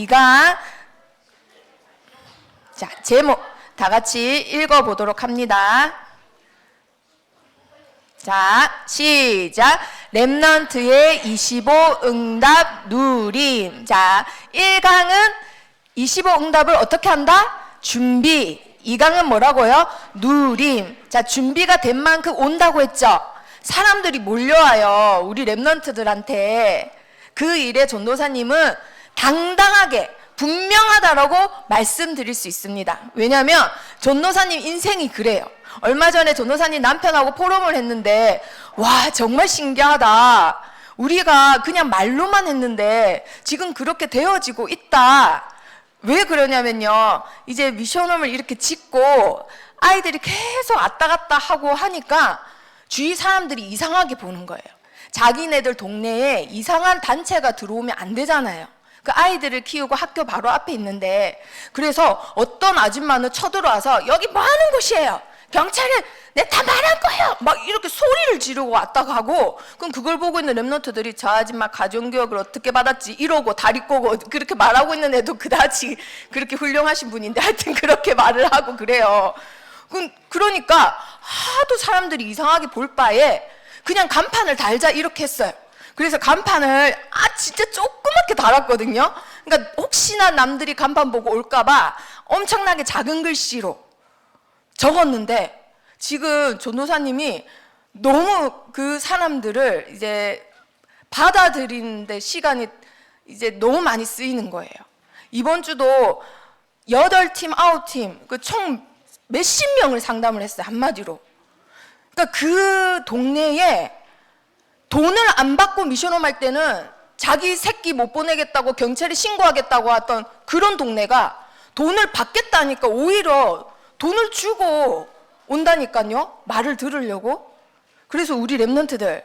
이강. 자, 제목 다 같이 읽어보도록 합니다. 자, 시작. 렘넌트의 25 응답 누림. 자, 1강은 25 응답을 어떻게 한다? 준비. 2강은 뭐라고요? 누림. 자, 준비가 된 만큼 온다고 했죠? 사람들이 몰려와요. 우리 렘넌트들한테. 그 일에 전도사님은 당당하게 분명하다라고 말씀드릴 수 있습니다. 왜냐하면 전도사님 인생이 그래요. 얼마 전에 전도사님 남편하고 포럼을 했는데 와, 정말 신기하다. 우리가 그냥 말로만 했는데 지금 그렇게 되어지고 있다. 왜 그러냐면요, 이제 미션홈을 이렇게 짓고 아이들이 계속 왔다 갔다 하고 하니까 주위 사람들이 이상하게 보는 거예요. 자기네들 동네에 이상한 단체가 들어오면 안 되잖아요. 그 아이들을 키우고 학교 바로 앞에 있는데, 그래서 어떤 아줌마는 쳐들어와서 여기 뭐 하는 곳이에요? 경찰은 내 다 말할 거예요! 막 이렇게 소리를 지르고 왔다 가고, 그럼 그걸 보고 있는 랩런트들이 저 아줌마 가정교육을 어떻게 받았지? 이러고 다리 꼬고 그렇게 말하고 있는 애도 그다지 그렇게 훌륭하신 분인데 하여튼 그렇게 말을 하고 그래요. 그러니까 하도 사람들이 이상하게 볼 바에 그냥 간판을 달자 이렇게 했어요. 그래서 간판을 진짜 조그맣게 달았거든요. 그러니까 혹시나 남들이 간판 보고 올까봐 엄청나게 작은 글씨로 적었는데, 지금 전도사님이 너무 그 사람들을 이제 받아들이는데 시간이 이제 너무 많이 쓰이는 거예요. 이번 주도 8팀, 9팀, 그 총 몇십 명을 상담을 했어요, 한마디로. 그러니까 그 동네에 돈을 안 받고 미션홈 할 때는 자기 새끼 못 보내겠다고 경찰에 신고하겠다고 했던 그런 동네가 돈을 받겠다니까 오히려 돈을 주고 온다니까요. 말을 들으려고. 그래서 우리 랩런트들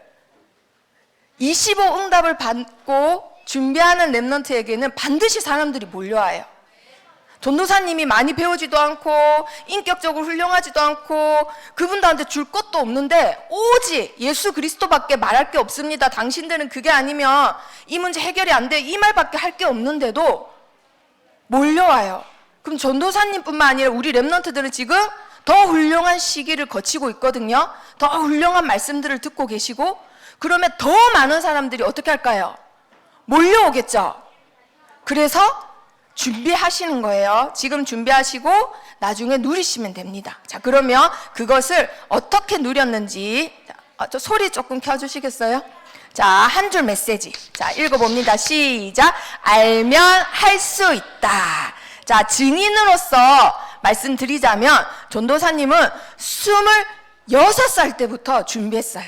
25 응답을 받고 준비하는 랩런트에게는 반드시 사람들이 몰려와요. 전도사님이 많이 배우지도 않고 인격적으로 훌륭하지도 않고 그분들한테 줄 것도 없는데 오직 예수 그리스도밖에 말할 게 없습니다. 당신들은 그게 아니면 이 문제 해결이 안 돼. 이 말밖에 할 게 없는데도 몰려와요. 그럼 전도사님뿐만 아니라 우리 랩런트들은 지금 더 훌륭한 시기를 거치고 있거든요. 더 훌륭한 말씀들을 듣고 계시고, 그러면 더 많은 사람들이 어떻게 할까요? 몰려오겠죠. 그래서 준비하시는 거예요. 지금 준비하시고 나중에 누리시면 됩니다. 자, 그러면 그것을 어떻게 누렸는지 저 소리 조금 켜주시겠어요? 자, 한 줄 메시지. 자, 읽어봅니다. 시작. 알면 할 수 있다. 자, 증인으로서 말씀드리자면 전도사님은 26살 때부터 준비했어요.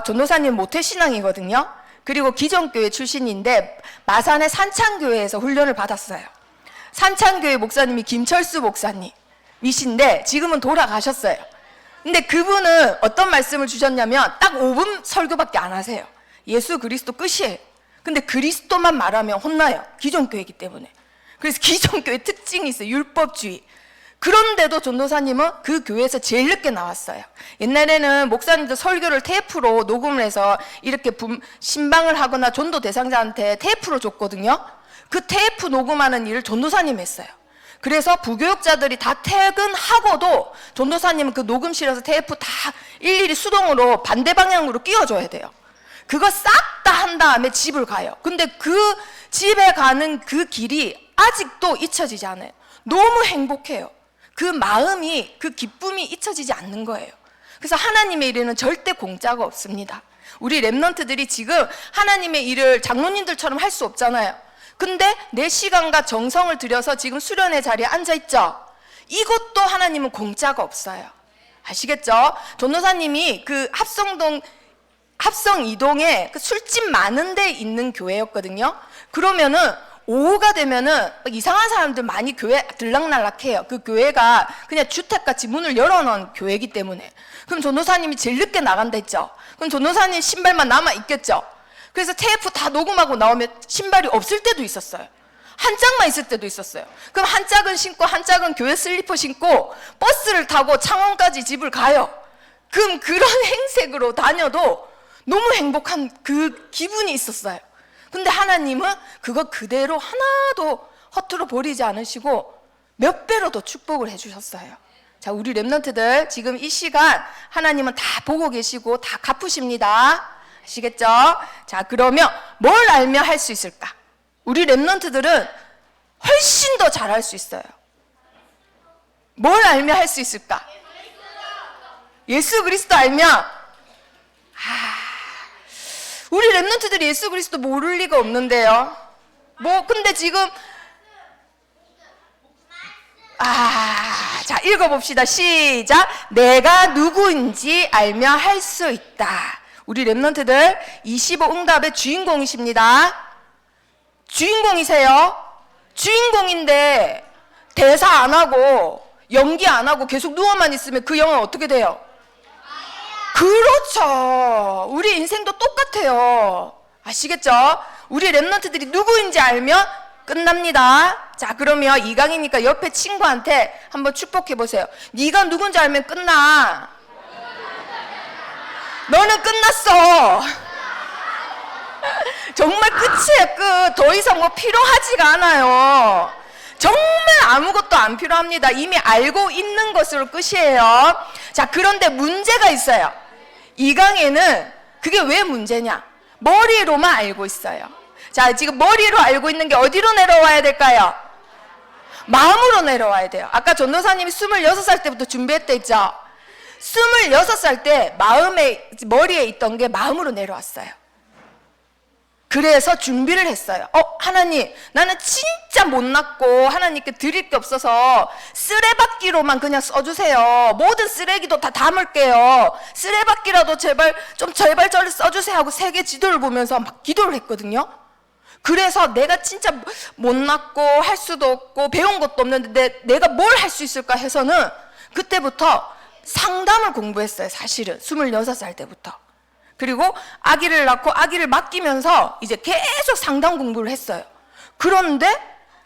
전도사님 모태신앙이거든요. 그리고 기존교회 출신인데 마산의 산창교회에서 훈련을 받았어요. 산창교회 목사님이 김철수 목사님이신데 지금은 돌아가셨어요. 근데 그분은 어떤 말씀을 주셨냐면 딱 5분 설교밖에 안 하세요. 예수 그리스도 끝이에요. 근데 그리스도만 말하면 혼나요. 기존교회이기 때문에. 그래서 기존교회 특징이 있어요. 율법주의. 그런데도 전도사님은 그 교회에서 제일 늦게 나왔어요. 옛날에는 목사님들 설교를 테이프로 녹음을 해서 이렇게 신방을 하거나 전도 대상자한테 테이프로 줬거든요. 그 테이프 녹음하는 일을 전도사님이 했어요. 그래서 부교육자들이 다 퇴근하고도 전도사님은 그 녹음실에서 테이프 다 일일이 수동으로 반대 방향으로 끼워줘야 돼요. 그거 싹 다 한 다음에 집을 가요. 근데 그 집에 가는 그 길이 아직도 잊혀지지 않아요. 너무 행복해요. 그 마음이, 그 기쁨이 잊혀지지 않는 거예요. 그래서 하나님의 일에는 절대 공짜가 없습니다. 우리 랩런트들이 지금 하나님의 일을 장로님들처럼 할 수 없잖아요. 근데 내 시간과 정성을 들여서 지금 수련회 자리에 앉아있죠. 이것도 하나님은 공짜가 없어요. 아시겠죠? 전도사님이 그 합성 이동에 그 술집 많은 데 있는 교회였거든요. 그러면은 오후가 되면은 이상한 사람들 많이 교회 들락날락해요. 그 교회가 그냥 주택같이 문을 열어놓은 교회이기 때문에. 그럼 전도사님이 제일 늦게 나간다 했죠. 그럼 전도사님 신발만 남아 있겠죠. 그래서 테이프 다 녹음하고 나오면 신발이 없을 때도 있었어요. 한 짝만 있을 때도 있었어요. 그럼 한 짝은 신고 한 짝은 교회 슬리퍼 신고 버스를 타고 창원까지 집을 가요. 그럼 그런 행색으로 다녀도 너무 행복한 그 기분이 있었어요. 근데 하나님은 그거 그대로 하나도 허투루 버리지 않으시고 몇 배로 더 축복을 해주셨어요. 자, 우리 렘넌트들 지금 이 시간 하나님은 다 보고 계시고 다 갚으십니다. 아시겠죠? 자, 그러면 뭘 알면 할 수 있을까? 우리 렘넌트들은 훨씬 더 잘할 수 있어요. 뭘 알면 할 수 있을까? 예수 그리스도 알면, 우리 렘넌트들이 예수 그리스도 모를 리가 없는데요. 근데 지금 자, 읽어봅시다. 시작. 내가 누구인지 알면 할 수 있다. 우리 렘넌트들 25 응답의 주인공이십니다. 주인공이세요. 주인공인데 대사 안 하고 연기 안 하고 계속 누워만 있으면 그 영혼 어떻게 돼요? 그렇죠. 우리 인생도 똑같아요. 아시겠죠? 우리 렘넌트들이 누구인지 알면 끝납니다. 자, 그러면 이강이니까 옆에 친구한테 한번 축복해 보세요. 네가 누군지 알면 끝나. 너는 끝났어. 정말 끝이에요, 끝. 더 이상 뭐 필요하지가 않아요. 정말 아무것도 안 필요합니다. 이미 알고 있는 것으로 끝이에요. 자, 그런데 문제가 있어요. 이강에는 그게 왜 문제냐? 머리로만 알고 있어요. 자, 지금 머리로 알고 있는 게 어디로 내려와야 될까요? 마음으로 내려와야 돼요. 아까 전도사님이 26살 때부터 준비했다 했죠? 26살 때 머리에 있던 게 마음으로 내려왔어요. 그래서 준비를 했어요. 하나님, 나는 진짜 못났고 하나님께 드릴 게 없어서 쓰레받기로만 그냥 써주세요. 모든 쓰레기도 다 담을게요. 쓰레받기라도 제발 저를 써주세요 하고 세계 지도를 보면서 막 기도를 했거든요. 그래서 내가 진짜 못났고 할 수도 없고 배운 것도 없는데 내가 뭘 할 수 있을까 해서는 그때부터 상담을 공부했어요. 사실은 26살 때부터. 그리고 아기를 낳고 아기를 맡기면서 이제 계속 상담 공부를 했어요. 그런데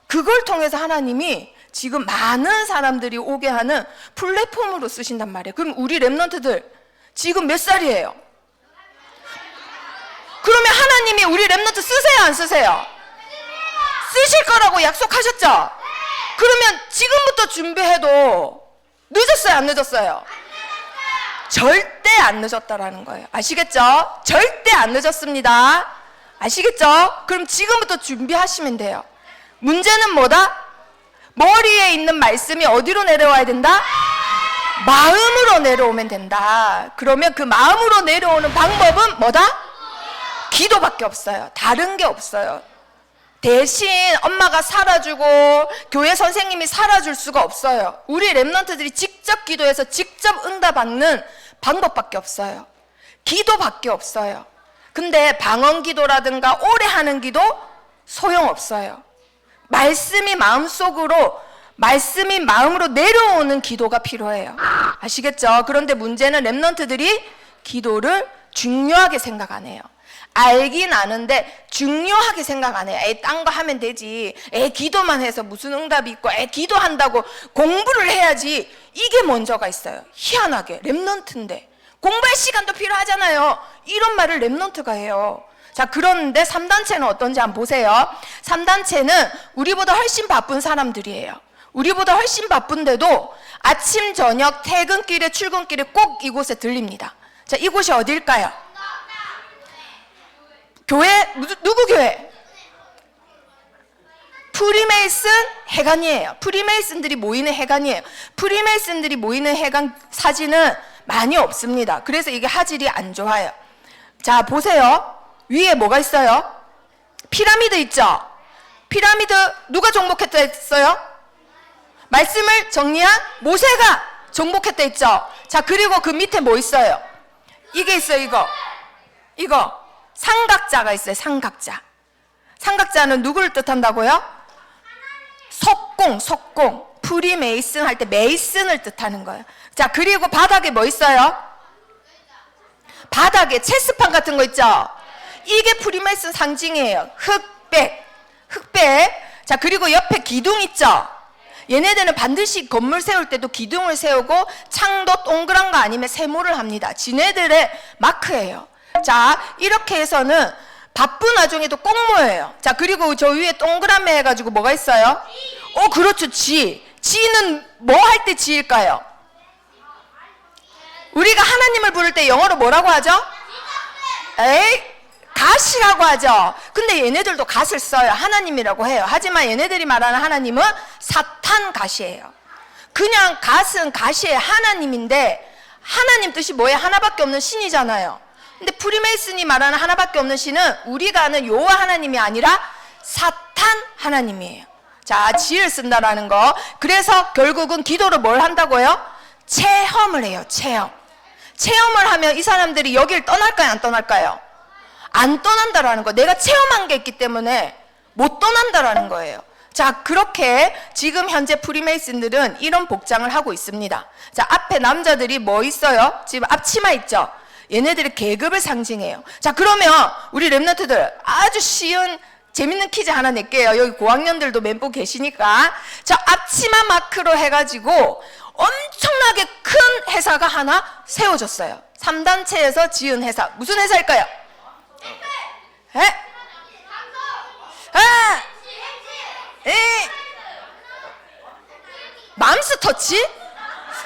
그걸 통해서 하나님이 지금 많은 사람들이 오게 하는 플랫폼으로 쓰신단 말이에요. 그럼 우리 렘넌트들 지금 몇 살이에요? 그러면 하나님이 우리 렘넌트 쓰세요, 안 쓰세요? 쓰실 거라고 약속하셨죠? 그러면 지금부터 준비해도 늦었어요, 안 늦었어요? 절대 안 늦었다라는 거예요. 아시겠죠? 절대 안 늦었습니다. 아시겠죠? 그럼 지금부터 준비하시면 돼요. 문제는 뭐다? 머리에 있는 말씀이 어디로 내려와야 된다? 마음으로 내려오면 된다. 그러면 그 마음으로 내려오는 방법은 뭐다? 기도밖에 없어요. 다른 게 없어요. 대신 엄마가 살아주고 교회 선생님이 살아줄 수가 없어요. 우리 렘넌트들이 직접 기도해서 직접 응답받는 방법밖에 없어요. 기도밖에 없어요. 근데 방언 기도라든가 오래 하는 기도 소용없어요. 말씀이 마음으로 내려오는 기도가 필요해요. 아시겠죠? 그런데 문제는 렘넌트들이 기도를 중요하게 생각 안 해요. 알긴 아는데 중요하게 생각 안 해요. 딴 거 하면 되지. 기도만 해서 무슨 응답이 있고 기도한다고 공부를 해야지. 이게 먼저가 있어요. 희한하게 렘넌트인데 공부할 시간도 필요하잖아요. 이런 말을 렘넌트가 해요. 자, 그런데 3단체는 어떤지 한번 보세요. 3단체는 우리보다 훨씬 바쁜 사람들이에요. 우리보다 훨씬 바쁜데도 아침 저녁 퇴근길에 출근길에 꼭 이곳에 들립니다. 자, 이곳이 어딜까요? 교회, 누구 교회? 프리메이슨 해관이에요. 프리메이슨들이 모이는 해관이에요. 프리메이슨들이 모이는 해관 사진은 많이 없습니다. 그래서 이게 화질이 안 좋아요. 자, 보세요. 위에 뭐가 있어요? 피라미드 있죠? 피라미드 누가 정복했다 했어요? 말씀을 정리한 모세가 정복했다 했죠? 자, 그리고 그 밑에 뭐 있어요? 이게 있어요, 이거. 삼각자가 있어요. 삼각자. 삼각자는 누구를 뜻한다고요? 석공. 프리메이슨 할 때 메이슨을 뜻하는 거예요. 자, 그리고 바닥에 뭐 있어요? 바닥에 체스판 같은 거 있죠? 이게 프리메이슨 상징이에요. 흑백. 자, 그리고 옆에 기둥 있죠? 얘네들은 반드시 건물 세울 때도 기둥을 세우고 창도 동그란 거 아니면 세모를 합니다. 지네들의 마크예요. 자, 이렇게 해서는 바쁜 와중에도 꼭 모여요. 자, 그리고 저 위에 동그라미 해가지고 뭐가 있어요? 그렇죠. 지. 지는 뭐 할 때 지일까요? 우리가 하나님을 부를 때 영어로 뭐라고 하죠? 갓이라고 하죠. 근데 얘네들도 갓을 써요. 하나님이라고 해요. 하지만 얘네들이 말하는 하나님은 사탄 갓이에요. 그냥 갓은 갓이에요. 하나님인데 하나님 뜻이 뭐예요? 하나밖에 없는 신이잖아요. 근데 프리메이슨이 말하는 하나밖에 없는 신은 우리가 아는 여호와 하나님이 아니라 사탄 하나님이에요. 자, 지를 쓴다라는 거. 그래서 결국은 기도를 뭘 한다고요? 체험을 해요. 체험을 하면 이 사람들이 여길 떠날까요? 안 떠날까요? 안 떠난다라는 거. 내가 체험한 게 있기 때문에 못 떠난다라는 거예요. 자, 그렇게 지금 현재 프리메이슨들은 이런 복장을 하고 있습니다. 자, 앞에 남자들이 뭐 있어요? 지금 앞치마 있죠? 얘네들이 계급을 상징해요. 자, 그러면 우리 랩런트들 아주 쉬운 재밌는 퀴즈 하나 낼게요. 여기 고학년들도 멤버 계시니까. 자, 앞치마 마크로 해가지고 엄청나게 큰 회사가 하나 세워졌어요. 3단체에서 지은 회사. 무슨 회사일까요? 맘스터치?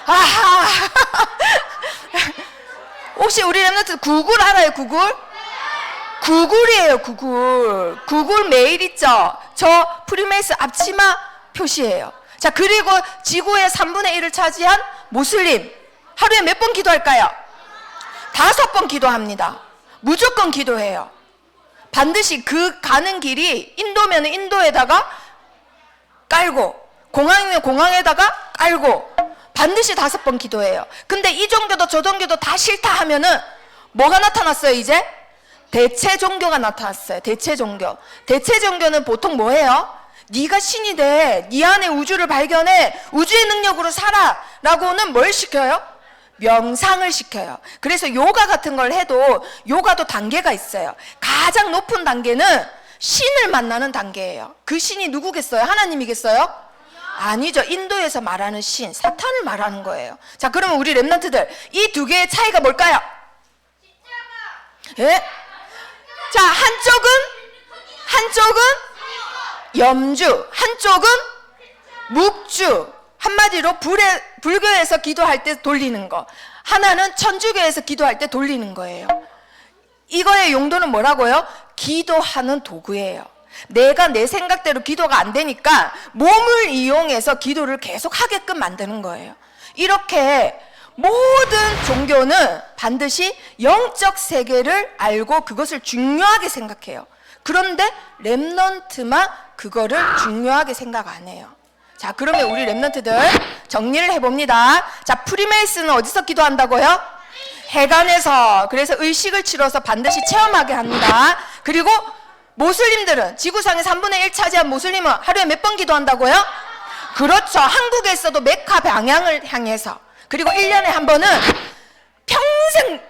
아하. 혹시 우리 랩런트 구글 알아요? 구글이에요. 구글 메일 있죠? 저 프리메이스 앞치마 표시예요. 자, 그리고 지구의 3분의 1을 차지한 모슬림. 하루에 몇 번 기도할까요? 5번 기도합니다. 무조건 기도해요. 반드시 그 가는 길이 인도면 인도에다가 깔고, 공항이면 공항에다가 깔고, 반드시 5번 기도해요. 근데 이 종교도 저 종교도 다 싫다 하면은 뭐가 나타났어요? 이제 대체 종교가 나타났어요. 대체 종교는 보통 뭐예요? 네가 신이 돼, 네 안에 우주를 발견해, 우주의 능력으로 살아 라고는 뭘 시켜요? 명상을 시켜요. 그래서 요가 같은 걸 해도 요가도 단계가 있어요. 가장 높은 단계는 신을 만나는 단계예요. 그 신이 누구겠어요? 하나님이겠어요? 아니죠. 인도에서 말하는 신, 사탄을 말하는 거예요. 자, 그러면 우리 랩런트들 이 두 개의 차이가 뭘까요? 예? 자, 한쪽은 염주, 한쪽은 묵주. 한마디로 불교에서 기도할 때 돌리는 거, 하나는 천주교에서 기도할 때 돌리는 거예요. 이거의 용도는 뭐라고요? 기도하는 도구예요. 내가 내 생각대로 기도가 안 되니까 몸을 이용해서 기도를 계속 하게끔 만드는 거예요. 이렇게 모든 종교는 반드시 영적 세계를 알고 그것을 중요하게 생각해요. 그런데 랩런트만 그거를 중요하게 생각 안 해요. 자, 그러면 우리 랩런트들 정리를 해봅니다. 자, 프리메이슨은 어디서 기도한다고요? 해관에서. 그래서 의식을 치러서 반드시 체험하게 합니다. 그리고 모슬림들은 지구상의 3분의 1 차지한 모슬림은 하루에 몇 번 기도한다고요? 그렇죠. 한국에서도 메카 방향을 향해서. 그리고 1년에 한 번은 평생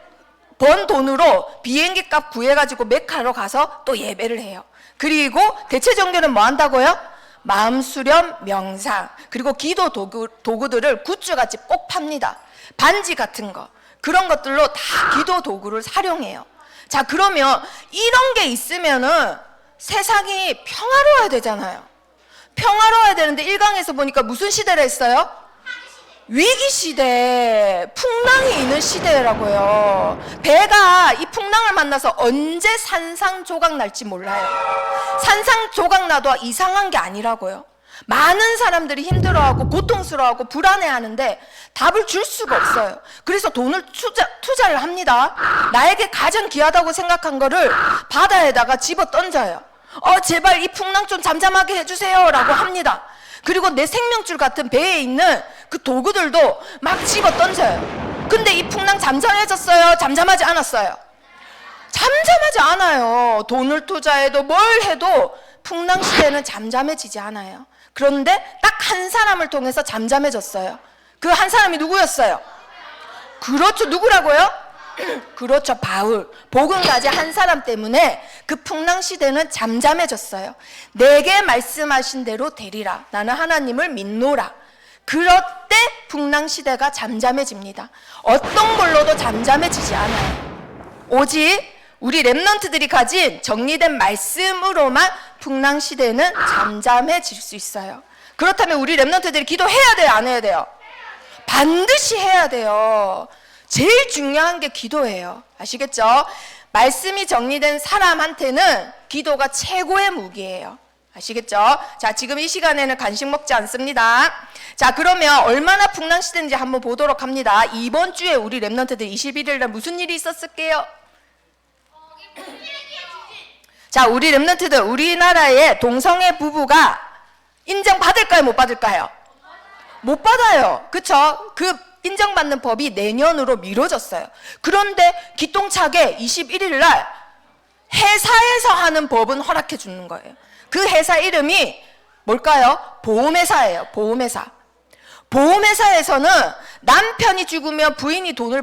번 돈으로 비행기 값 구해가지고 메카로 가서 또 예배를 해요. 그리고 대체 종교는 뭐 한다고요? 마음 수련, 명상, 그리고 기도 도구들을 굿즈같이 꼭 팝니다. 반지 같은 거, 그런 것들로 다 기도 도구를 활용해요. 자, 그러면 이런 게 있으면은 세상이 평화로워야 되잖아요. 평화로워야 되는데 1강에서 보니까 무슨 시대라 했어요? 위기시대, 풍랑이 있는 시대라고요. 배가 이 풍랑을 만나서 언제 산상조각 날지 몰라요. 산상조각 나도 이상한 게 아니라고요. 많은 사람들이 힘들어하고 고통스러워하고 불안해하는데 답을 줄 수가 없어요. 그래서 돈을 투자를 합니다. 나에게 가장 귀하다고 생각한 거를 바다에다가 집어 던져요. 제발 이 풍랑 좀 잠잠하게 해주세요 라고 합니다. 그리고 내 생명줄 같은 배에 있는 그 도구들도 막 집어 던져요. 근데 이 풍랑 잠잠해졌어요? 잠잠하지 않았어요? 잠잠하지 않아요. 돈을 투자해도 뭘 해도 풍랑 시대는 잠잠해지지 않아요. 그런데 딱 한 사람을 통해서 잠잠해졌어요. 그 한 사람이 누구였어요? 그렇죠. 누구라고요? 그렇죠. 바울. 복음 가진 한 사람 때문에 그 풍랑 시대는 잠잠해졌어요. 내게 말씀하신 대로 되리라. 나는 하나님을 믿노라. 그럴 때 풍랑 시대가 잠잠해집니다. 어떤 걸로도 잠잠해지지 않아요. 오직 우리 렘넌트들이 가진 정리된 말씀으로만 풍랑시대는 잠잠해질 수 있어요. 그렇다면 우리 렘넌트들이 기도해야 돼요, 안 해야 돼요? 반드시 해야 돼요. 제일 중요한 게 기도예요. 아시겠죠? 말씀이 정리된 사람한테는 기도가 최고의 무기예요. 아시겠죠? 자, 지금 이 시간에는 간식 먹지 않습니다. 자, 그러면 얼마나 풍랑시대인지 한번 보도록 합니다. 이번 주에 우리 렘넌트들 21일 날 무슨 일이 있었을게요? 자, 우리 렘넌트들, 우리나라의 동성애 부부가 인정받을까요, 못 받을까요? 못 받아요. 그쵸? 그 인정받는 법이 내년으로 미뤄졌어요. 그런데 기똥차게 21일 날 회사에서 하는 법은 허락해 주는 거예요. 그 회사 이름이 뭘까요? 보험회사예요. 보험회사. 보험회사에서는 남편이 죽으면 부인이 돈을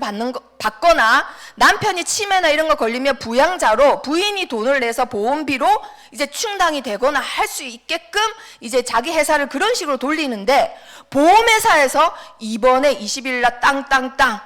받거나 남편이 치매나 이런 거 걸리면 부양자로 부인이 돈을 내서 보험비로 이제 충당이 되거나 할 수 있게끔 이제 자기 회사를 그런 식으로 돌리는데, 보험회사에서 이번에 20일 날 땅땅땅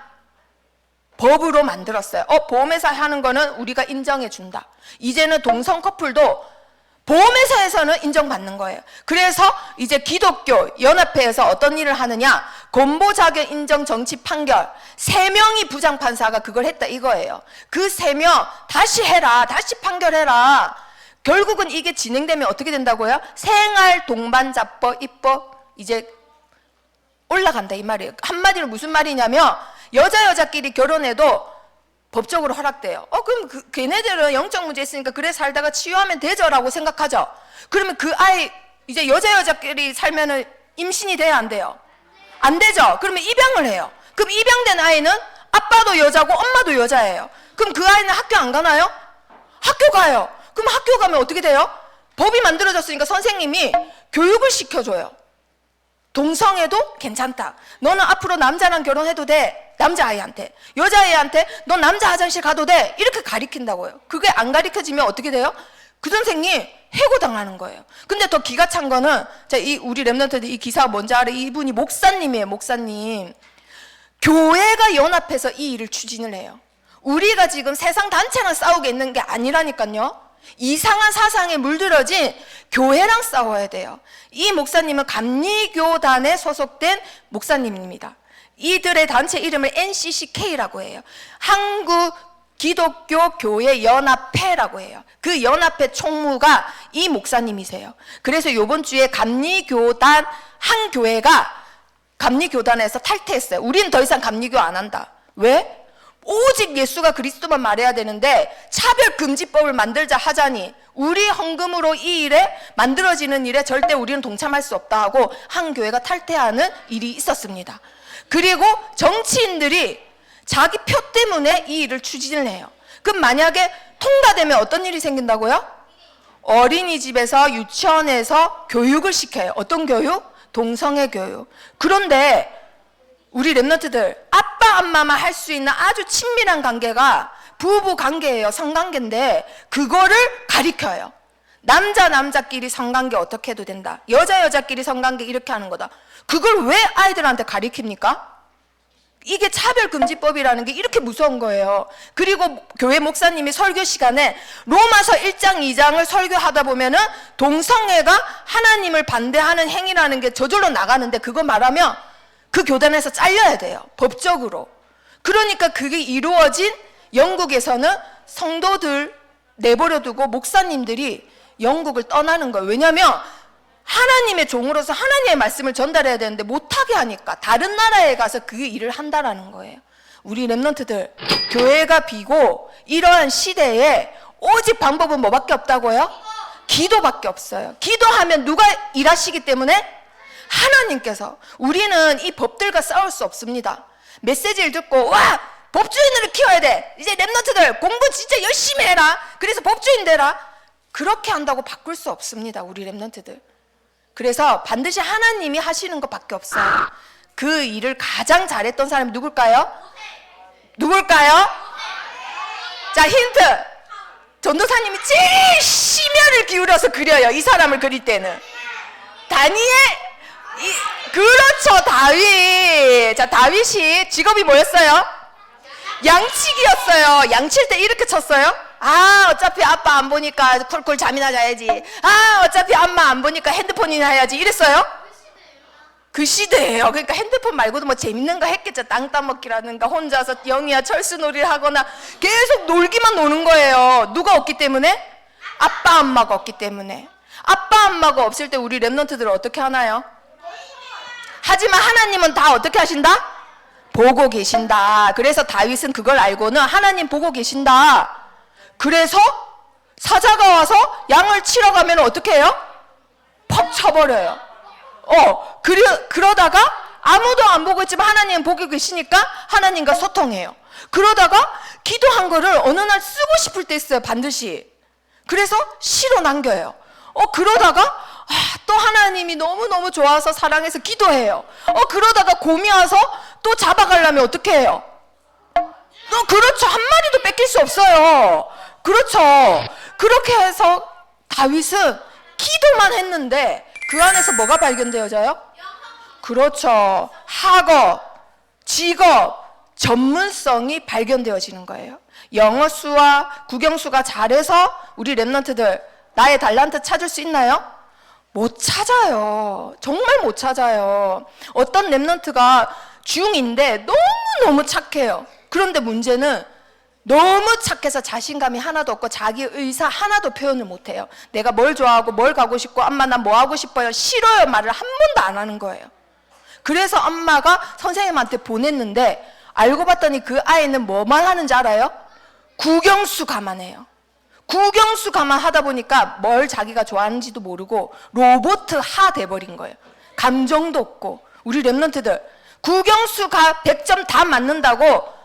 법으로 만들었어요. 보험회사 하는 거는 우리가 인정해 준다. 이제는 동성 커플도 보험회사에서는 인정받는 거예요. 그래서 이제 기독교 연합회에서 어떤 일을 하느냐, 권보자격 인정 정치 판결 3명이 부장판사가 그걸 했다 이거예요. 그 3명 다시 해라, 다시 판결해라. 결국은 이게 진행되면 어떻게 된다고요? 생활동반자법 입법 이제 올라간다 이 말이에요. 한마디로 무슨 말이냐면 여자끼리 결혼해도 법적으로 허락돼요. 그럼 걔네들은 영적 문제 있으니까 그래 살다가 치유하면 되죠 라고 생각하죠. 그러면 그 아이 이제 여자끼리 살면은 임신이 돼야 안 돼요? 안 되죠. 그러면 입양을 해요. 그럼 입양된 아이는 아빠도 여자고 엄마도 여자예요. 그럼 그 아이는 학교 안 가나요? 학교 가요. 그럼 학교 가면 어떻게 돼요? 법이 만들어졌으니까 선생님이 교육을 시켜줘요. 동성애도 괜찮다. 너는 앞으로 남자랑 결혼해도 돼. 남자아이한테. 여자아이한테 너 남자 화장실 가도 돼. 이렇게 가리킨다고요. 그게 안 가리켜지면 어떻게 돼요? 그 선생님 해고당하는 거예요. 근데 더 기가 찬 거는, 자, 우리 렘넌트들 이 기사가 뭔지 알아요? 이분이 목사님이에요. 목사님. 교회가 연합해서 이 일을 추진을 해요. 우리가 지금 세상 단체랑 싸우게 있는 게 아니라니까요. 이상한 사상에 물들어진 교회랑 싸워야 돼요. 이 목사님은 감리교단에 소속된 목사님입니다. 이들의 단체 이름을 NCCK라고 해요. 한국 기독교 교회 연합회라고 해요. 그 연합회 총무가 이 목사님이세요. 그래서 이번 주에 감리교단 한 교회가 감리교단에서 탈퇴했어요. 우리는 더 이상 감리교 안 한다. 왜? 오직 예수가 그리스도만 말해야 되는데 차별금지법을 만들자 하자니 우리 헌금으로 이 일에 만들어지는 일에 절대 우리는 동참할 수 없다 하고 한 교회가 탈퇴하는 일이 있었습니다. 그리고 정치인들이 자기 표 때문에 이 일을 추진을 해요. 그럼 만약에 통과되면 어떤 일이 생긴다고요? 어린이집에서 유치원에서 교육을 시켜요. 어떤 교육? 동성애 교육. 그런데 우리 렘넌트들 아빠 엄마만 할 수 있는 아주 친밀한 관계가 부부 관계예요. 성관계인데 그거를 가리켜요. 남자끼리 성관계 어떻게 해도 된다. 여자끼리 성관계 이렇게 하는 거다. 그걸 왜 아이들한테 가리킵니까? 이게 차별금지법이라는 게 이렇게 무서운 거예요. 그리고 교회 목사님이 설교 시간에 로마서 1장 2장을 설교하다 보면은 동성애가 하나님을 반대하는 행위라는 게 저절로 나가는데 그거 말하면 그 교단에서 잘려야 돼요. 법적으로. 그러니까 그게 이루어진 영국에서는 성도들 내버려두고 목사님들이 영국을 떠나는 거예요. 왜냐하면 하나님의 종으로서 하나님의 말씀을 전달해야 되는데 못하게 하니까 다른 나라에 가서 그 일을 한다라는 거예요. 우리 렘넌트들 교회가 비고 이러한 시대에 오직 방법은 뭐밖에 없다고요? 기도밖에 없어요. 기도하면 누가 일하시기 때문에? 하나님께서. 우리는 이 법들과 싸울 수 없습니다. 메시지를 듣고 와! 법주인을 키워야 돼. 이제 렘넌트들 공부 진짜 열심히 해라. 그래서 법주인 되라. 그렇게 한다고 바꿀 수 없습니다. 우리 렘넌트들. 그래서 반드시 하나님이 하시는 것밖에 없어요. 그 일을 가장 잘했던 사람이 누굴까요? 누굴까요? 자, 힌트. 전도사님이 제일 심혈을 기울여서 그려요. 이 사람을 그릴 때는. 다니엘. 그렇죠, 다윗. 자, 다윗이 직업이 뭐였어요? 양치기였어요. 양칠 때 이렇게 쳤어요? 아, 어차피 아빠 안 보니까 쿨쿨 잠이나 자야지. 아, 어차피 엄마 안 보니까 핸드폰이나 해야지. 이랬어요? 그 시대예요. 그러니까 핸드폰 말고도 뭐 재밌는 거 했겠죠. 땅 따먹기라든가 혼자서 영희야 철수놀이를 하거나 계속 놀기만 노는 거예요. 누가 없기 때문에? 아빠 엄마가 없기 때문에. 아빠 엄마가 없을 때 우리 랩런트들은 어떻게 하나요? 하지만 하나님은 다 어떻게 하신다? 보고 계신다. 그래서 다윗은 그걸 알고는 하나님 보고 계신다. 그래서 사자가 와서 양을 치러 가면 어떻게 해요? 퍽 쳐버려요. 그러다가 아무도 안 보고 있지만 하나님 보고 계시니까 하나님과 소통해요. 그러다가 기도한 거를 어느 날 쓰고 싶을 때 있어요. 반드시. 그래서 시로 남겨요. 그러다가 또 하나님이 너무너무 좋아서 사랑해서 기도해요. 그러다가 곰이 와서 또 잡아가려면 어떻게 해요? 그렇죠. 한 마리도 뺏길 수 없어요. 그렇죠. 그렇게 해서 다윗은 기도만 했는데 그 안에서 뭐가 발견되어져요? 그렇죠. 학업, 직업, 전문성이 발견되어지는 거예요. 영어수와 국영수가 잘해서 우리 랩런트들 나의 달란트 찾을 수 있나요? 못 찾아요. 정말 못 찾아요. 어떤 랩런트가 중인데 너무너무 착해요. 그런데 문제는 너무 착해서 자신감이 하나도 없고 자기 의사 하나도 표현을 못해요. 내가 뭘 좋아하고 뭘 가고 싶고 엄마 나 뭐 하고 싶어요? 싫어요 말을 한 번도 안 하는 거예요. 그래서 엄마가 선생님한테 보냈는데 알고 봤더니 그 아이는 뭐만 하는지 알아요? 국영수 감안해요. 국영수 감안하다 보니까 뭘 자기가 좋아하는지도 모르고 로봇 하 돼버린 거예요. 감정도 없고. 우리 랩런트들 국영수가 100점 다 맞는다고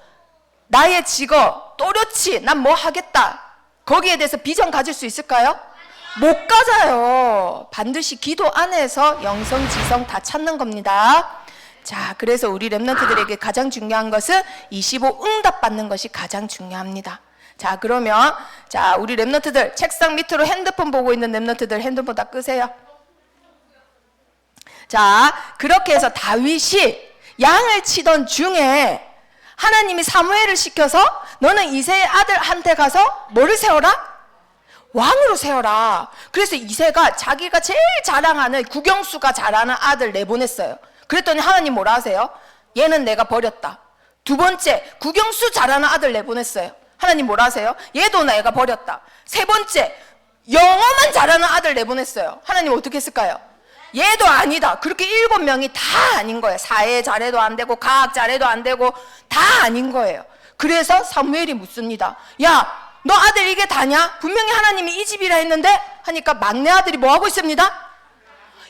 나의 직업, 또렷이 난 뭐 하겠다. 거기에 대해서 비전 가질 수 있을까요? 못 가져요. 반드시 기도 안에서 영성, 지성 다 찾는 겁니다. 자, 그래서 우리 랩런트들에게 가장 중요한 것은 25 응답 받는 것이 가장 중요합니다. 자, 그러면 자, 우리 랩런트들 책상 밑으로 핸드폰 보고 있는 랩런트들 핸드폰 다 끄세요. 자, 그렇게 해서 다윗이 양을 치던 중에 하나님이 사무엘을 시켜서 너는 이새의 아들한테 가서 뭐를 세워라? 왕으로 세워라. 그래서 이새가 자기가 제일 자랑하는 국영수가 잘하는 아들 내보냈어요. 그랬더니 하나님 뭐라 하세요? 얘는 내가 버렸다. 두 번째 국영수 잘하는 아들 내보냈어요. 하나님 뭐라 하세요? 얘도 내가 버렸다. 세 번째 영어만 잘하는 아들 내보냈어요. 하나님 어떻게 했을까요? 얘도 아니다. 그렇게 7명이 다 아닌 거예요. 사회 잘해도 안 되고 과학 잘해도 안 되고 다 아닌 거예요. 그래서 사무엘이 묻습니다. 야, 너 아들 이게 다냐? 분명히 하나님이 이 집이라 했는데 하니까 막내 아들이 뭐 하고 있습니다?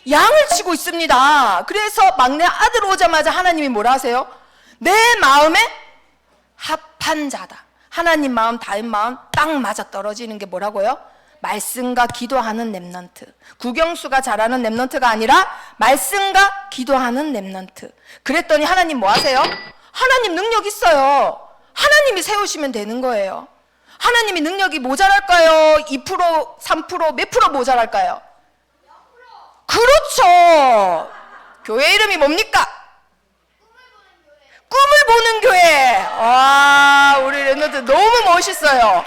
양을 치고 있습니다. 그래서 막내 아들 오자마자 하나님이 뭐라 하세요? 내 마음에 합한 자다. 하나님 마음, 다윗 마음 딱 맞아 떨어지는 게 뭐라고요? 말씀과 기도하는 랩런트. 국영수가 잘하는 랩런트가 아니라 말씀과 기도하는 랩런트. 그랬더니 하나님 뭐 하세요? 하나님 능력 있어요. 하나님이 세우시면 되는 거예요. 하나님이 능력이 모자랄까요? 2%, 3%, 몇 프로 모자랄까요? 그렇죠. 교회 이름이 뭡니까? 꿈을 보는 교회. 와, 우리 랩런트 너무 멋있어요.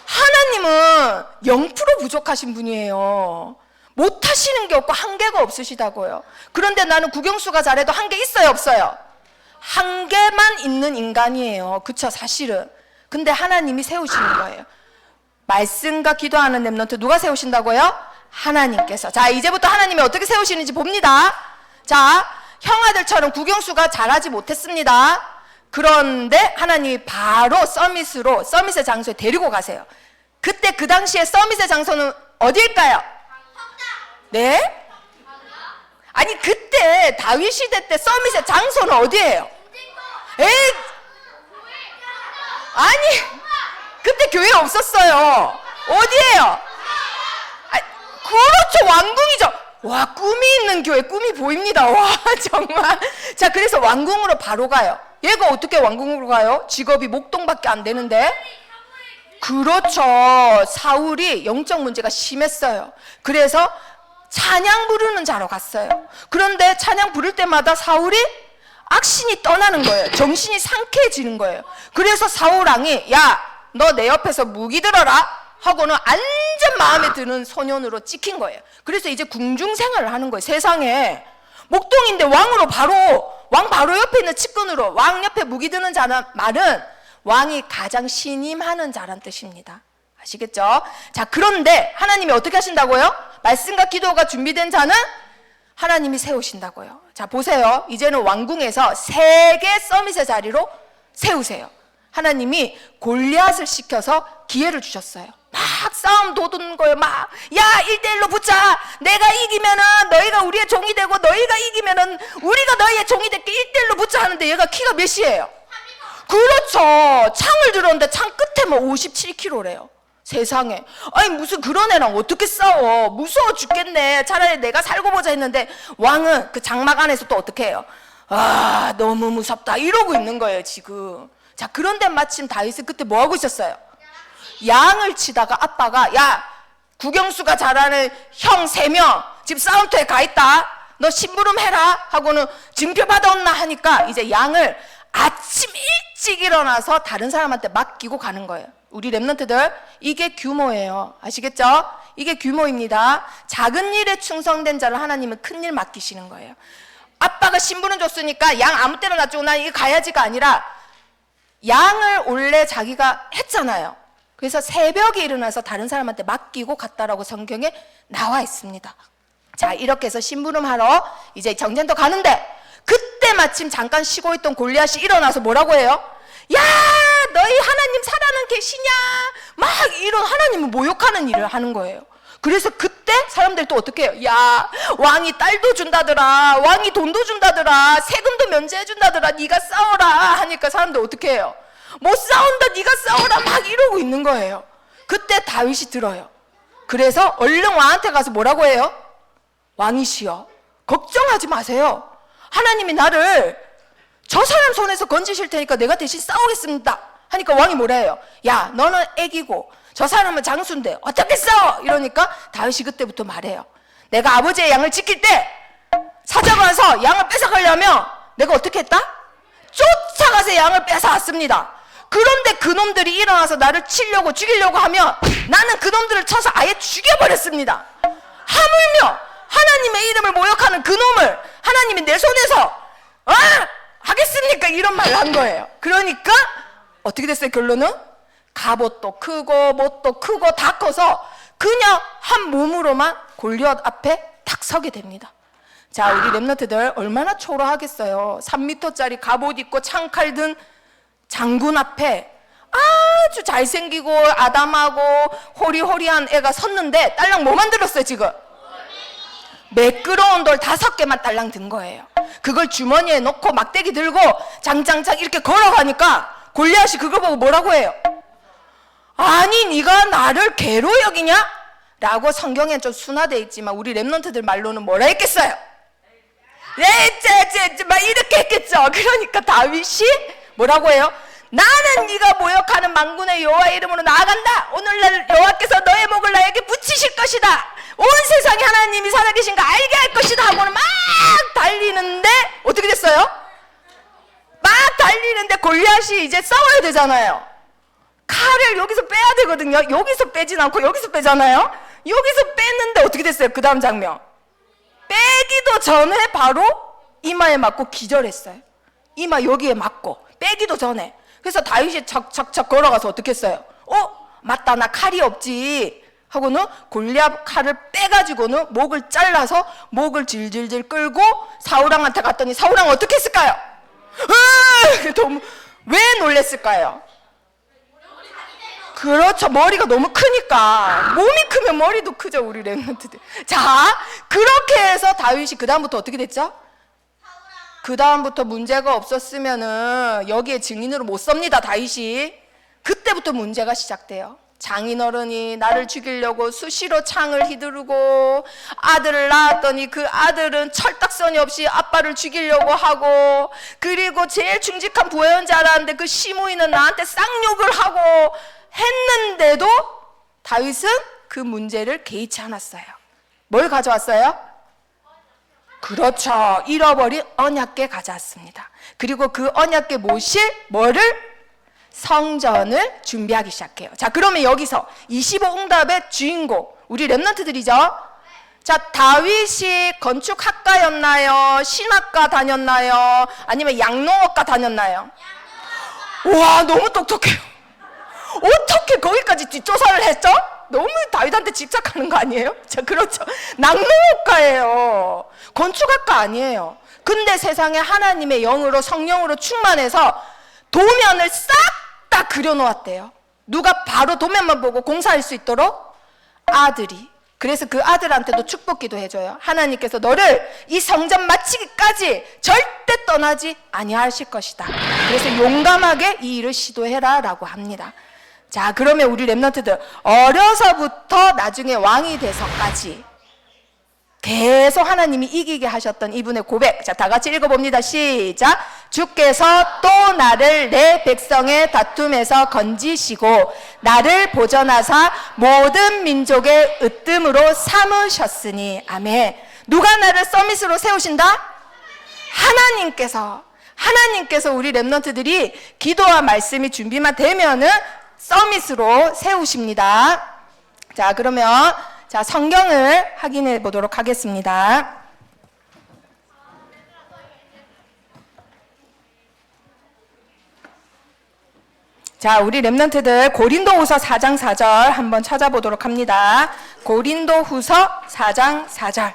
하나님은 0% 부족하신 분이에요. 못하시는 게 없고 한계가 없으시다고요. 그런데 나는 국영수가 잘해도 한계 있어요, 없어요? 한계만 있는 인간이에요. 그쵸, 사실은. 근데 하나님이 세우시는 거예요. 말씀과 기도하는 랩런트 누가 세우신다고요? 하나님께서. 자, 이제부터 하나님이 어떻게 세우시는지 봅니다. 자, 형아들처럼 국영수가 잘하지 못했습니다. 그런데 하나님이 바로 서밋의 장소에 데리고 가세요. 그때 그 당시에 서밋의 장소는 어디일까요? 네? 아니 그때 다윗 시대 때 서밋의 장소는 어디예요? 에이, 아니 그때 교회 없었어요. 어디예요? 그렇죠, 왕궁이죠. 와, 꿈이 있는 교회, 꿈이 보입니다. 와, 정말. 자, 그래서 왕궁으로 바로 가요. 얘가 어떻게 왕궁으로 가요? 직업이 목동밖에 안 되는데. 그렇죠. 사울이 영적 문제가 심했어요. 그래서 찬양 부르는 자로 갔어요. 그런데 찬양 부를 때마다 사울이 악신이 떠나는 거예요. 정신이 상쾌해지는 거예요. 그래서 사울 왕이 야, 너 내 옆에서 무기 들어라 하고는 완전 마음에 드는 소년으로 찍힌 거예요. 그래서 이제 궁중 생활을 하는 거예요. 세상에 목동인데 왕 바로 옆에 있는 측근으로 왕 옆에 무기 드는 자는 말은 왕이 가장 신임하는 자란 뜻입니다. 아시겠죠? 자, 그런데 하나님이 어떻게 하신다고요? 말씀과 기도가 준비된 자는 하나님이 세우신다고요. 자, 보세요. 이제는 왕궁에서 3개 서밋의 자리로 세우세요. 하나님이 골리앗을 시켜서 기회를 주셨어요. 막 싸움 돋는 거예요. 막, 야, 1대1로 붙자. 내가 이기면은 너희가 우리의 종이 되고, 너희가 이기면은 우리가 너희의 종이 될게. 1대1로 붙자 하는데 얘가 키가 몇이에요? 그렇죠. 창을 들었는데 창 끝에 뭐 57kg래요. 세상에. 아니, 무슨 그런 애랑 어떻게 싸워? 무서워 죽겠네. 차라리 내가 살고 보자 했는데, 왕은 그 장막 안에서 또 어떻게 해요? 아, 너무 무섭다 이러고 있는 거예요 지금. 자, 그런데 마침 다윗은 그때 뭐 하고 있었어요? 양을 치다가 아빠가, 야, 국영수가 잘하는 형 3명 지금 싸움터에 가 있다. 너 심부름 해라 하고는 증표 받아온나 하니까 이제 양을 아침 일찍 일어나서 다른 사람한테 맡기고 가는 거예요. 우리 랩런트들, 이게 규모예요. 아시겠죠? 이게 규모입니다. 작은 일에 충성된 자를 하나님은 큰 일 맡기시는 거예요. 아빠가 심부름 줬으니까 양 아무 때나 놔주고 나 이거 가야지가 아니라 양을 원래 자기가 했잖아요. 그래서 새벽에 일어나서 다른 사람한테 맡기고 갔다라고 성경에 나와 있습니다. 자, 이렇게 해서 심부름하러 이제 정전도 가는데 그때 마침 잠깐 쉬고 있던 골리앗이 일어나서 뭐라고 해요? 야, 너희 하나님 살아는 계시냐? 막 이런 하나님을 모욕하는 일을 하는 거예요. 그래서 그때 사람들이 또 어떻게 해요? 야, 왕이 딸도 준다더라, 왕이 돈도 준다더라, 세금도 면제해 준다더라, 네가 싸워라 하니까 사람들 어떻게 해요? 못 싸운다, 네가 싸워라 막 이러고 있는 거예요. 그때 다윗이 들어요. 그래서 얼른 왕한테 가서 뭐라고 해요? 왕이시여, 걱정하지 마세요. 하나님이 나를 저 사람 손에서 건지실 테니까 내가 대신 싸우겠습니다 하니까 왕이 뭐라 해요? 야, 너는 애기고 저 사람은 장수인데 어떻게 싸워? 이러니까 다윗이 그때부터 말해요. 내가 아버지의 양을 지킬 때 사자가서 양을 뺏어가려면 내가 어떻게 했다? 쫓아가서 양을 뺏어왔습니다. 그런데 그놈들이 일어나서 나를 치려고 죽이려고 하면 나는 그놈들을 쳐서 아예 죽여버렸습니다. 하물며 하나님의 이름을 모욕하는 그놈을 하나님이 내 손에서 하겠습니까? 이런 말을 한 거예요. 그러니까 어떻게 됐어요? 결론은 갑옷도 크고 못도 크고 다 커서 그냥 한 몸으로만 골리앗 앞에 딱 서게 됩니다. 자, 우리 랩런트들 얼마나 초라하겠어요. 3m짜리 갑옷 입고 창칼 든 장군 앞에 아주 잘생기고 아담하고 호리호리한 애가 섰는데 딸랑 뭐 만들었어요 지금? 매끄러운 돌 5개만 딸랑 든 거예요. 그걸 주머니에 넣고 막대기 들고 장장장 이렇게 걸어가니까 골리앗이 그걸 보고 뭐라고 해요? 아니, 네가 나를 개로 여기냐? 라고 성경에 좀 순화되어 있지만 우리 랩런트들 말로는 뭐라 했겠어요? 막 이렇게 했겠죠. 그러니까 다윗이 뭐라고 해요? 나는 네가 모욕하는 만군의 여호와의 이름으로 나아간다. 오늘날 여호와께서 너의 목을 나에게 붙이실 것이다. 온 세상에 하나님이 살아계신가 알게 할 것이다 하고는 막 달리는데 어떻게 됐어요? 막 달리는데 골리앗이 이제 싸워야 되잖아요. 칼을 여기서 빼야 되거든요. 여기서 빼진 않고 여기서 빼잖아요. 여기서 뺐는데 어떻게 됐어요? 그 다음 장면, 빼기도 전에 바로 이마에 맞고 기절했어요. 이마 여기에 맞고 빼기도 전에. 그래서 다윗이 척척척 걸어가서 어떻게 했어요? 맞다, 나 칼이 없지 하고는 골리앗 칼을 빼가지고는 목을 잘라서 목을 질질질 끌고 사울왕한테 갔더니 사울왕 어떻게 했을까요? 왜 놀랬을까요? 그렇죠, 머리가 너무 크니까. 몸이 크면 머리도 크죠, 우리 랩런트들. 자, 그렇게 해서 다윗이 그 다음부터 어떻게 됐죠? 그 다음부터 문제가 없었으면은 여기에 증인으로 못 섭니다, 다윗이. 그때부터 문제가 시작돼요. 장인어른이 나를 죽이려고 수시로 창을 휘두르고 아들을 낳았더니 그 아들은 철딱서니 없이 아빠를 죽이려고 하고, 그리고 제일 충직한 부하인 줄 알았는데 그 시므이는 나한테 쌍욕을 하고 했는데도 다윗은 그 문제를 개의치 않았어요. 뭘 가져왔어요? 그렇죠, 잃어버린 언약궤 가져왔습니다. 그리고 그 언약궤 모실 뭐를? 성전을 준비하기 시작해요. 자, 그러면 여기서 25응답의 주인공, 우리 렘넌트들이죠. 자, 다윗이 건축학과였나요? 신학과 다녔나요? 아니면 양농업과 다녔나요? 와, 너무 똑똑해요. 어떻게 거기까지 뒷조사를 했죠? 너무 다윗한테 집착하는 거 아니에요? 자, 그렇죠. 낙농업과예요. 건축학과 아니에요. 근데 세상에 하나님의 영으로, 성령으로 충만해서 도면을 싹 다 그려놓았대요. 누가 바로 도면만 보고 공사할 수 있도록? 아들이. 그래서 그 아들한테도 축복기도 해줘요. 하나님께서 너를 이 성전 마치기까지 절대 떠나지 아니하실 것이다. 그래서 용감하게 이 일을 시도해라 라고 합니다. 자, 그러면 우리 렘넌트들 어려서부터 나중에 왕이 돼서까지 계속 하나님이 이기게 하셨던 이분의 고백. 자, 다 같이 읽어봅니다. 시작. 주께서 또 나를 내 백성의 다툼에서 건지시고 나를 보전하사 모든 민족의 으뜸으로 삼으셨으니. 아멘. 누가 나를 서밋으로 세우신다? 하나님께서 우리 렘넌트들이 기도와 말씀이 준비만 되면은 서밋으로 세우십니다. 자, 그러면 자, 성경을 확인해 보도록 하겠습니다. 자, 우리 렘넌트들 고린도후서 4장 4절 한번 찾아보도록 합니다. 고린도후서 4장 4절.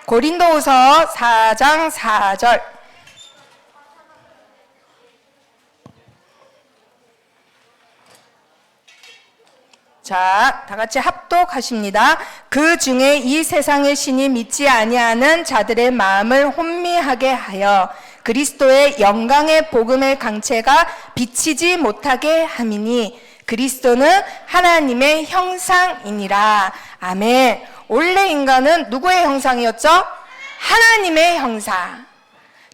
고린도후서 4장 4절. 자, 다 같이 합독하십니다. 그 중에 이 세상의 신이 믿지 아니하는 자들의 마음을 혼미하게 하여 그리스도의 영광의 복음의 강체가 비치지 못하게 함이니 그리스도는 하나님의 형상이니라. 아멘. 원래 인간은 누구의 형상이었죠? 하나님의 형상.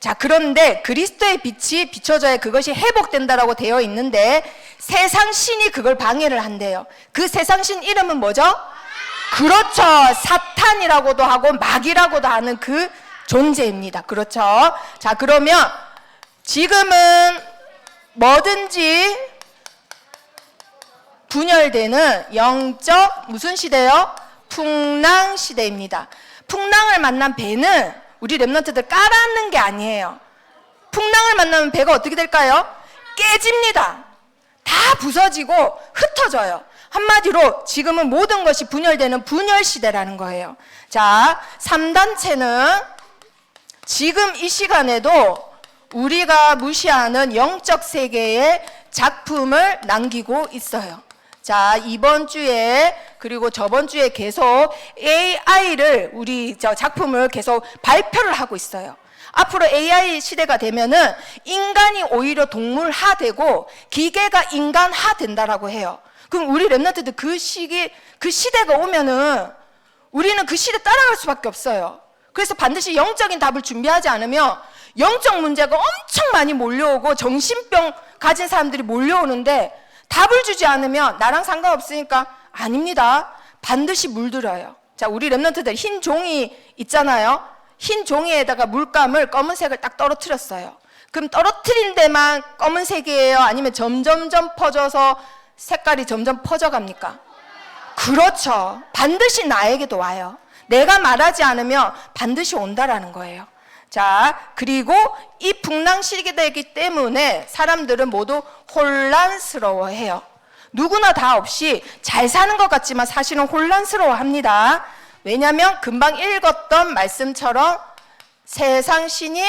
자, 그런데 그리스도의 빛이 비춰져야 그것이 회복된다라고 되어 있는데 세상 신이 그걸 방해를 한대요. 그 세상 신 이름은 뭐죠? 그렇죠. 사탄이라고도 하고 마귀라고도 하는 그 존재입니다. 그렇죠. 자, 그러면 지금은 뭐든지 분열되는 영적 무슨 시대요? 풍랑 시대입니다. 풍랑을 만난 배는 우리 렘넌트들 깔아앉는 게 아니에요. 풍랑을 만나면 배가 어떻게 될까요? 깨집니다. 다 부서지고 흩어져요. 한마디로 지금은 모든 것이 분열되는 분열 시대라는 거예요. 자, 3단체는 지금 이 시간에도 우리가 무시하는 영적 세계의 작품을 남기고 있어요. 자, 이번 주에 그리고 저번 주에 계속 AI를 우리 작품을 계속 발표를 하고 있어요. 앞으로 AI 시대가 되면은 인간이 오히려 동물화 되고 기계가 인간화 된다라고 해요. 그럼 우리 렘넌트들 그 시대가 오면은 우리는 그 시대 따라갈 수밖에 없어요. 그래서 반드시 영적인 답을 준비하지 않으면 영적 문제가 엄청 많이 몰려오고 정신병 가진 사람들이 몰려오는데 답을 주지 않으면 나랑 상관없으니까 아닙니다. 반드시 물들어요. 자, 우리 렘넌트들 흰 종이 있잖아요. 흰 종이에다가 물감을 검은색을 딱 떨어뜨렸어요. 그럼 떨어뜨린 데만 검은색이에요? 아니면 점점점 퍼져서 색깔이 점점 퍼져갑니까? 그렇죠. 반드시 나에게도 와요. 내가 말하지 않으면 반드시 온다라는 거예요. 자, 그리고 이 풍랑 시대이기 때문에 사람들은 모두 혼란스러워해요. 누구나 다 없이 잘 사는 것 같지만 사실은 혼란스러워합니다. 왜냐하면 금방 읽었던 말씀처럼 세상 신이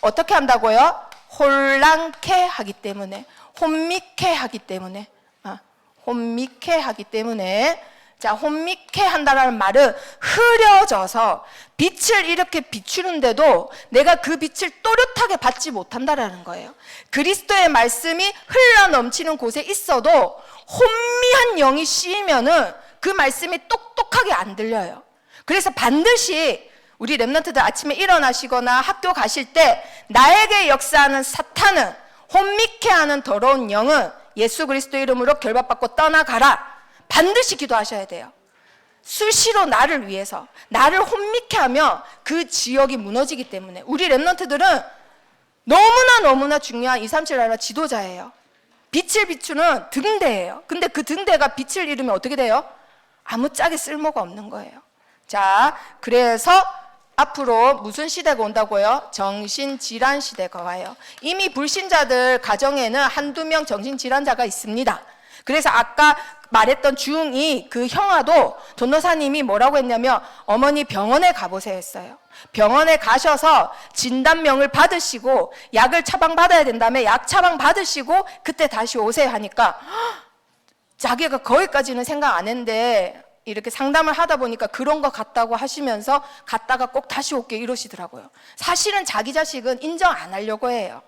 어떻게 한다고요? 혼란케 하기 때문에, 혼미케 하기 때문에, 혼미케 하기 때문에. 자, 혼미케 한다는 말은 흐려져서 빛을 이렇게 비추는데도 내가 그 빛을 또렷하게 받지 못한다라는 거예요. 그리스도의 말씀이 흘러 넘치는 곳에 있어도 혼미한 영이 씌이면은 그 말씀이 똑똑하게 안 들려요. 그래서 반드시 우리 렘넌트들 아침에 일어나시거나 학교 가실 때 나에게 역사하는 사탄은, 혼미케 하는 더러운 영은 예수 그리스도 이름으로 결박받고 떠나가라. 반드시 기도하셔야 돼요. 수시로 나를 위해서 나를 혼미케 하며 그 지역이 무너지기 때문에 우리 렘넌트들은 너무나 중요한 237 나라 지도자예요. 빛을 비추는 등대예요. 근데 그 등대가 빛을 잃으면 어떻게 돼요? 아무짝에 쓸모가 없는 거예요. 자, 그래서 앞으로 무슨 시대가 온다고요? 정신질환 시대가 와요. 이미 불신자들 가정에는 한두 명 정신질환자가 있습니다. 그래서 아까 말했던 중2 그 형아도 전도사님이 뭐라고 했냐면 어머니 병원에 가보세요 했어요. 병원에 가셔서 진단명을 받으시고 약을 처방받아야 된다며 약 처방 받으시고 그때 다시 오세요 하니까 자기가 거기까지는 생각 안 했는데 이렇게 상담을 하다 보니까 그런 것 같다고 하시면서 갔다가 꼭 다시 올게 이러시더라고요. 사실은 자기 자식은 인정 안 하려고 해요.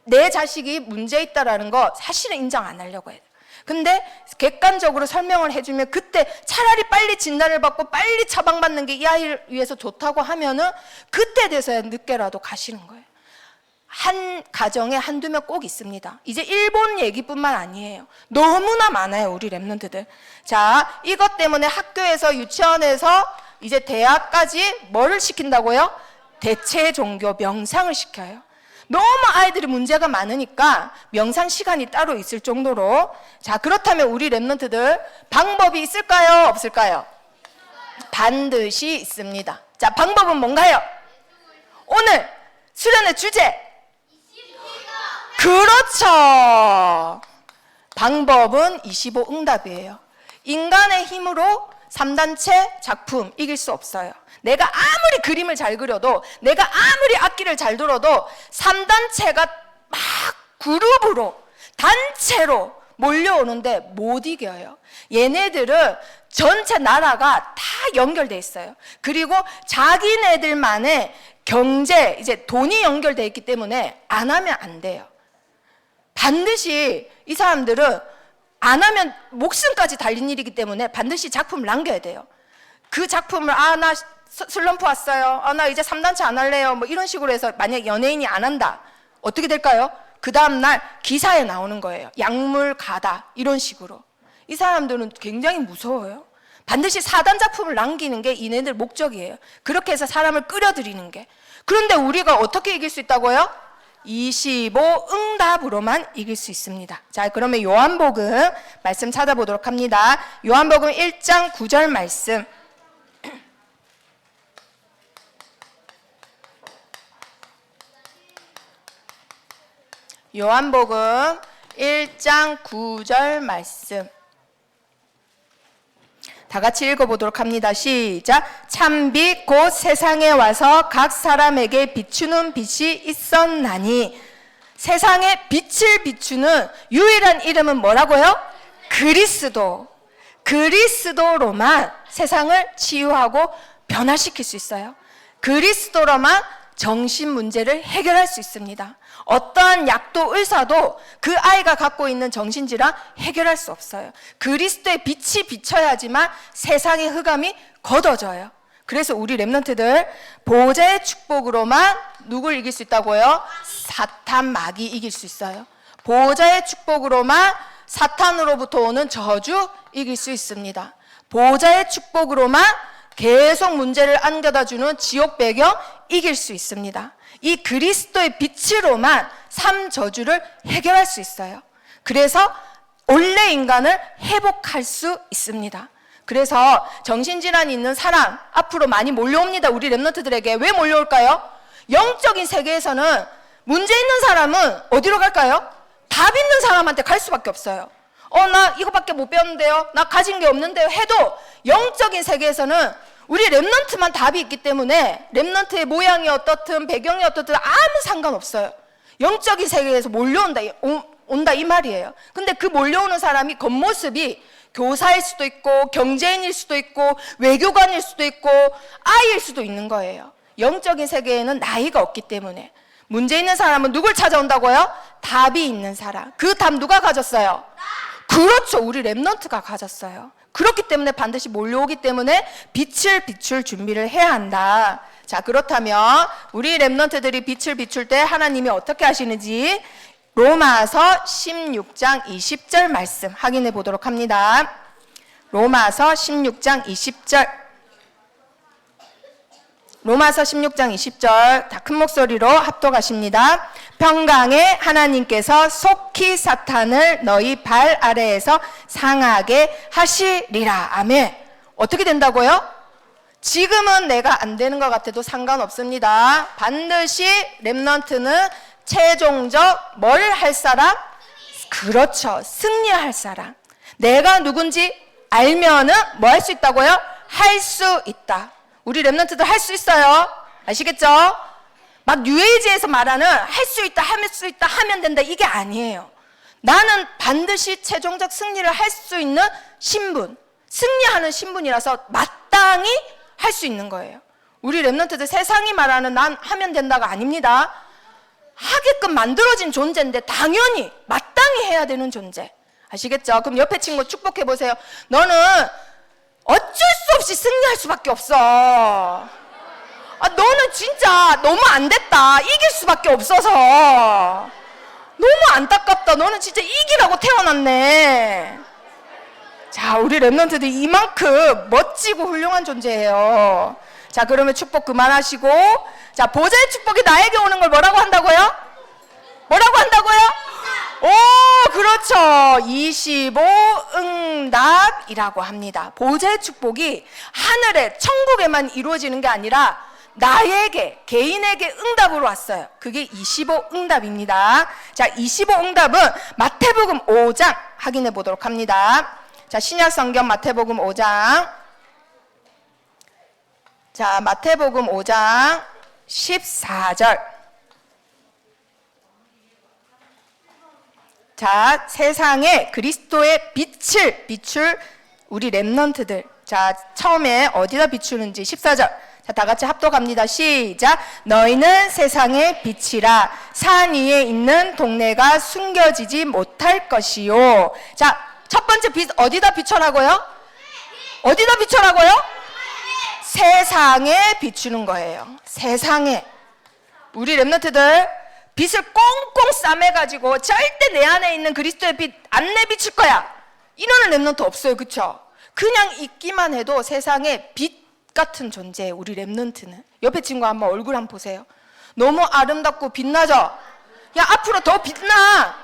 내 자식이 문제 있다라는 거 사실은 인정 안 하려고 해요. 근데 객관적으로 설명을 해주면 그때 차라리 빨리 진단을 받고 빨리 처방받는 게 이 아이를 위해서 좋다고 하면은 그때 돼서야 늦게라도 가시는 거예요. 한 가정에 한두 명 꼭 있습니다. 이제 일본 얘기뿐만 아니에요. 너무나 많아요, 우리 렘넌트들. 자, 이것 때문에 학교에서 유치원에서 이제 대학까지 뭐를 시킨다고요? 대체 종교 명상을 시켜요. 너무 아이들이 문제가 많으니까 명상 시간이 따로 있을 정도로. 자, 그렇다면 우리 렘넌트들 방법이 있을까요? 없을까요? 반드시 있습니다. 자, 방법은 뭔가요? 오늘 수련의 주제. 그렇죠. 방법은 25응답이에요. 인간의 힘으로 3단체 작품 이길 수 없어요. 내가 아무리 그림을 잘 그려도 내가 아무리 악기를 잘 들어도 3단체가 막 그룹으로 단체로 몰려오는데 못 이겨요. 얘네들은 전체 나라가 다 연결돼 있어요. 그리고 자기네들만의 경제, 이제 돈이 연결돼 있기 때문에 안 하면 안 돼요. 반드시 이 사람들은 안 하면 목숨까지 달린 일이기 때문에 반드시 작품을 남겨야 돼요. 그 작품을 나 슬럼프 왔어요. 나 이제 3단체 안 할래요. 뭐 이런 식으로 해서 만약 연예인이 안 한다. 어떻게 될까요? 그 다음날 기사에 나오는 거예요. 약물 가다 이런 식으로. 이 사람들은 굉장히 무서워요. 반드시 4단 작품을 남기는 게 이네들 목적이에요. 그렇게 해서 사람을 끌어들이는 게. 그런데 우리가 어떻게 이길 수 있다고요? 25응답으로만 이길 수 있습니다. 자, 그러면 요한복음 말씀 찾아보도록 합니다. 요한복음 1장 9절 말씀. 요한복음 1장 9절 말씀. 다 같이 읽어보도록 합니다. 시작. 참빛 곧 세상에 와서 각 사람에게 비추는 빛이 있었나니. 세상에 빛을 비추는 유일한 이름은 뭐라고요? 그리스도. 그리스도로만 세상을 치유하고 변화시킬 수 있어요. 그리스도로만 정신 문제를 해결할 수 있습니다. 어떠한 약도 의사도 그 아이가 갖고 있는 정신질환 해결할 수 없어요. 그리스도의 빛이 비쳐야지만 세상의 흑암이 걷어져요. 그래서 우리 렘넌트들 보좌의 축복으로만 누굴 이길 수 있다고요? 사탄 마귀 이길 수 있어요. 보좌의 축복으로만 사탄으로부터 오는 저주 이길 수 있습니다. 보좌의 축복으로만 계속 문제를 안겨다 주는 지옥 배경 이길 수 있습니다. 이 그리스도의 빛으로만 삶 저주를 해결할 수 있어요. 그래서 원래 인간을 회복할 수 있습니다. 그래서 정신질환이 있는 사람 앞으로 많이 몰려옵니다. 우리 렘넌트들에게. 왜 몰려올까요? 영적인 세계에서는 문제 있는 사람은 어디로 갈까요? 답 있는 사람한테 갈 수밖에 없어요. 나 이거밖에 못 배웠는데요. 나 가진 게 없는데요. 해도 영적인 세계에서는 우리 렘넌트만 답이 있기 때문에 렘넌트의 모양이 어떻든 배경이 어떻든 아무 상관없어요. 영적인 세계에서 몰려온다 온다 이 말이에요. 근데 그 몰려오는 사람이 겉모습이 교사일 수도 있고 경제인일 수도 있고 외교관일 수도 있고 아이일 수도 있는 거예요. 영적인 세계에는 나이가 없기 때문에. 문제 있는 사람은 누굴 찾아온다고요? 답이 있는 사람. 그 답 누가 가졌어요? 그렇죠. 우리 렘넌트가 가졌어요. 그렇기 때문에 반드시 몰려오기 때문에 빛을 비출 준비를 해야 한다. 자, 그렇다면 우리 렘넌트들이 빛을 비출 때 하나님이 어떻게 하시는지 로마서 16장 20절 말씀 확인해 보도록 합니다. 로마서 16장 20절. 로마서 16장 20절 다 큰 목소리로 합독하십니다. 평강에 하나님께서 속히 사탄을 너희 발 아래에서 상하게 하시리라. 아멘. 어떻게 된다고요? 지금은 내가 안 되는 것 같아도 상관없습니다. 반드시 렘넌트는 최종적 뭘 할 사람? 그렇죠. 승리할 사람. 내가 누군지 알면은 뭐 할 수 있다고요? 할 수 있다. 우리 렘넌트들 할 수 있어요. 아시겠죠? 막 뉴에이지에서 말하는 할 수 있다, 할 수 있다, 하면 된다, 이게 아니에요. 나는 반드시 최종적 승리를 할 수 있는 신분, 승리하는 신분이라서 마땅히 할 수 있는 거예요. 우리 렘넌트들 세상이 말하는 난 하면 된다가 아닙니다. 하게끔 만들어진 존재인데 당연히 마땅히 해야 되는 존재. 아시겠죠? 그럼 옆에 친구 축복해 보세요. 너는 어쩔 수 없이 승리할 수밖에 없어. 너는 진짜 너무 안 됐다. 이길 수밖에 없어서. 너무 안타깝다. 너는 진짜 이기라고 태어났네. 자, 우리 렘넌트들 이만큼 멋지고 훌륭한 존재예요. 자, 그러면 축복 그만하시고, 자, 보좌의 축복이 나에게 오는 걸 뭐라고 한다고요? 뭐라고 한다고요? 오, 그렇죠. 25 응답이라고 합니다. 보좌의 축복이 하늘에, 천국에만 이루어지는 게 아니라 나에게, 개인에게 응답으로 왔어요. 그게 25 응답입니다. 자, 25 응답은 마태복음 5장 확인해 보도록 합니다. 자, 신약 성경 마태복음 5장. 자, 마태복음 5장 14절. 자, 세상에 그리스도의 빛을 비출 우리 렘넌트들. 자, 처음에 어디다 비추는지 14절. 자, 다 같이 합독합니다. 시작. 너희는 세상의 빛이라. 산 위에 있는 동네가 숨겨지지 못할 것이요. 자, 첫 번째 빛 어디다 비춰라고요? 어디다 비춰라고요? 세상에 비추는 거예요. 세상에. 우리 렘넌트들 빛을 꽁꽁 싸매가지고 절대 내 안에 있는 그리스도의 빛 안 내비칠 거야, 이러는 렘넌트 없어요. 그쵸? 그냥 있기만 해도 세상에 빛 같은 존재예요. 우리 렘넌트는. 옆에 친구 한번 얼굴 한번 보세요. 너무 아름답고 빛나죠? 야, 앞으로 더 빛나.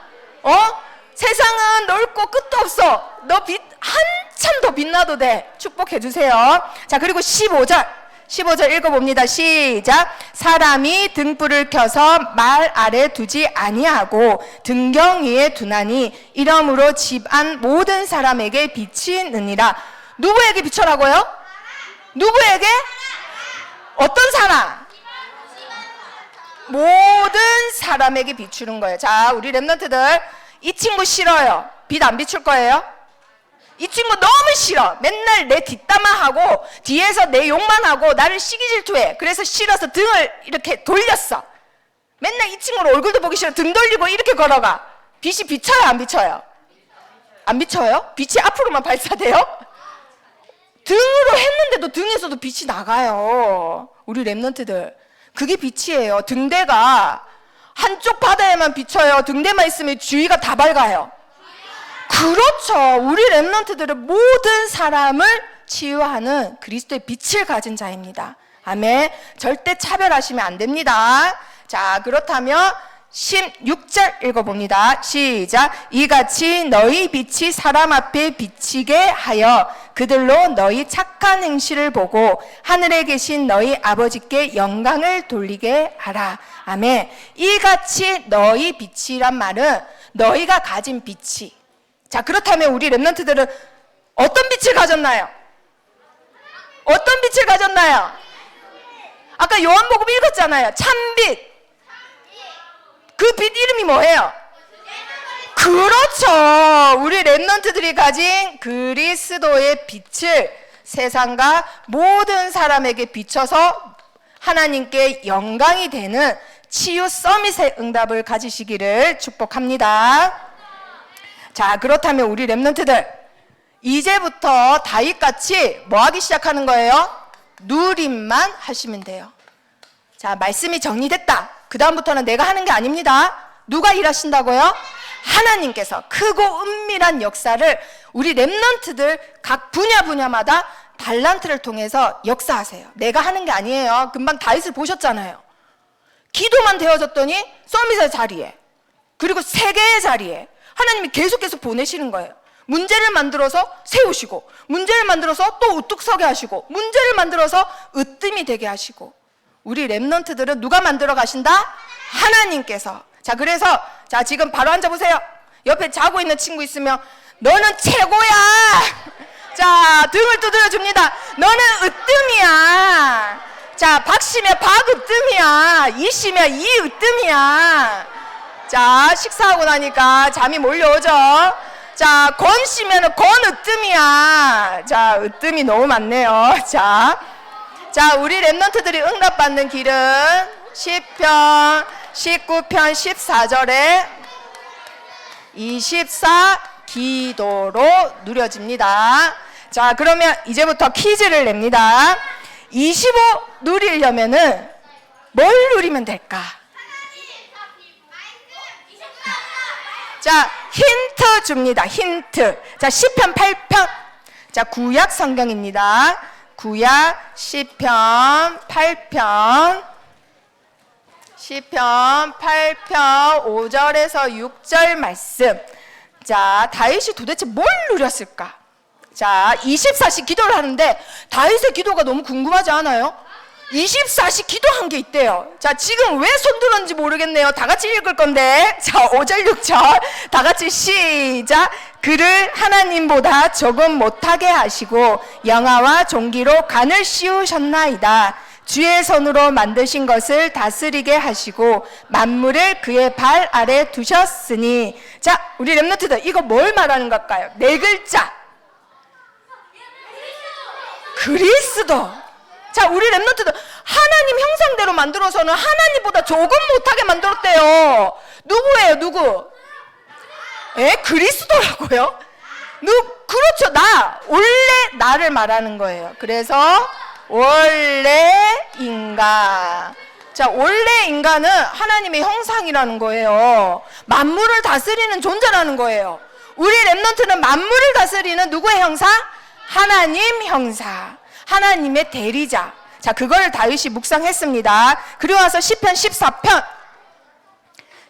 세상은 넓고 끝도 없어. 너 빛 한참 더 빛나도 돼. 축복해 주세요. 자, 그리고 15절 읽어봅니다. 시작. 사람이 등불을 켜서 말 아래 두지 아니하고 등경 위에 두나니 이러므로 집안 모든 사람에게 빛이 느니라. 누구에게 비춰라고요? 누구에게? 어떤 사람? 모든 사람에게 비추는 거예요. 자, 우리 렘넌트들 이 친구 싫어요. 빛 안 비출 거예요? 이 친구 너무 싫어. 맨날 내 뒷담화 하고 뒤에서 내 욕만 하고 나를 시기 질투해. 그래서 싫어서 등을 이렇게 돌렸어. 맨날 이 친구는 얼굴도 보기 싫어. 등 돌리고 이렇게 걸어가. 빛이 비쳐요, 안 비쳐요? 안 비쳐요? 빛이 앞으로만 발사돼요? 등으로 했는데도 등에서도 빛이 나가요. 우리 렘넌트들 그게 빛이에요. 등대가 한쪽 바다에만 비쳐요. 등대만 있으면 주위가 다 밝아요. 그렇죠. 우리 렘넌트들은 모든 사람을 치유하는 그리스도의 빛을 가진 자입니다. 아멘. 절대 차별하시면 안 됩니다. 자, 그렇다면 16절 읽어봅니다. 시작. 이같이 너희 빛이 사람 앞에 비치게 하여 그들로 너희 착한 행실을 보고 하늘에 계신 너희 아버지께 영광을 돌리게 하라. 아멘. 이같이 너희 빛이란 말은 너희가 가진 빛이. 자, 그렇다면 우리 렘넌트들은 어떤 빛을 가졌나요? 어떤 빛을 가졌나요? 아까 요한복음 읽었잖아요. 참빛. 그 빛 이름이 뭐예요? 그렇죠. 우리 렘넌트들이 가진 그리스도의 빛을 세상과 모든 사람에게 비춰서 하나님께 영광이 되는 치유 서밋의 응답을 가지시기를 축복합니다. 자, 그렇다면 우리 렘넌트들 이제부터 다윗같이 뭐 하기 시작하는 거예요? 누림만 하시면 돼요. 자, 말씀이 정리됐다. 그 다음부터는 내가 하는 게 아닙니다. 누가 일하신다고요? 하나님께서 크고 은밀한 역사를 우리 렘넌트들 각 분야마다 달란트를 통해서 역사하세요. 내가 하는 게 아니에요. 금방 다윗을 보셨잖아요. 기도만 되어졌더니 서밋의 자리에, 그리고 세계의 자리에 하나님이 계속해서 보내시는 거예요. 문제를 만들어서 세우시고, 문제를 만들어서 또 우뚝 서게 하시고, 문제를 만들어서 으뜸이 되게 하시고. 우리 렘넌트들은 누가 만들어 가신다? 하나님께서. 자, 그래서 자, 지금 바로 앉아보세요. 옆에 자고 있는 친구 있으면 너는 최고야. 자, 등을 두드려 줍니다. 너는 으뜸이야. 자, 박씨면 박으뜸이야. 이씨면 이으뜸이야. 자, 식사하고 나니까 잠이 몰려오죠. 자, 권씨면 권으뜸이야. 자, 으뜸이 너무 많네요. 자, 우리 렘넌트들이 응답받는 길은 시편 19편 14절에 24 기도로 누려집니다. 자, 그러면 이제부터 퀴즈를 냅니다. 25 누리려면은 뭘 누리면 될까? 자, 힌트 줍니다. 힌트. 자, 시편 8편. 자, 구약 성경입니다. 구약 시편 8편. 시편 8편 5절에서 6절 말씀. 자, 다윗이 도대체 뭘 누렸을까? 자, 24시 기도를 하는데 다윗의 기도가 너무 궁금하지 않아요? 24시 기도한 게 있대요. 자, 지금 왜 손들었는지 모르겠네요. 다 같이 읽을 건데. 자, 5절 6절 다 같이 시작. 그를 하나님보다 조금 못하게 하시고 영화와 종기로 간을 씌우셨나이다. 주의 손으로 만드신 것을 다스리게 하시고 만물을 그의 발 아래 두셨으니. 자, 우리 렘넌트들 이거 뭘 말하는 걸까요? 네 글자. 그리스도. 자, 우리 렘넌트들 하나님 형상대로 만들어서는 하나님보다 조금 못하게 만들었대요. 누구예요? 누구? 그리스도라고요? 그렇죠. 원래 나를 말하는 거예요. 그래서 원래 인간. 자, 원래 인간은 하나님의 형상이라는 거예요. 만물을 다스리는 존재라는 거예요. 우리 렘넌트는 만물을 다스리는 누구의 형상? 하나님 형상. 하나님의 대리자. 자, 그걸 다윗이 묵상했습니다. 그리고 와서 시편 14편.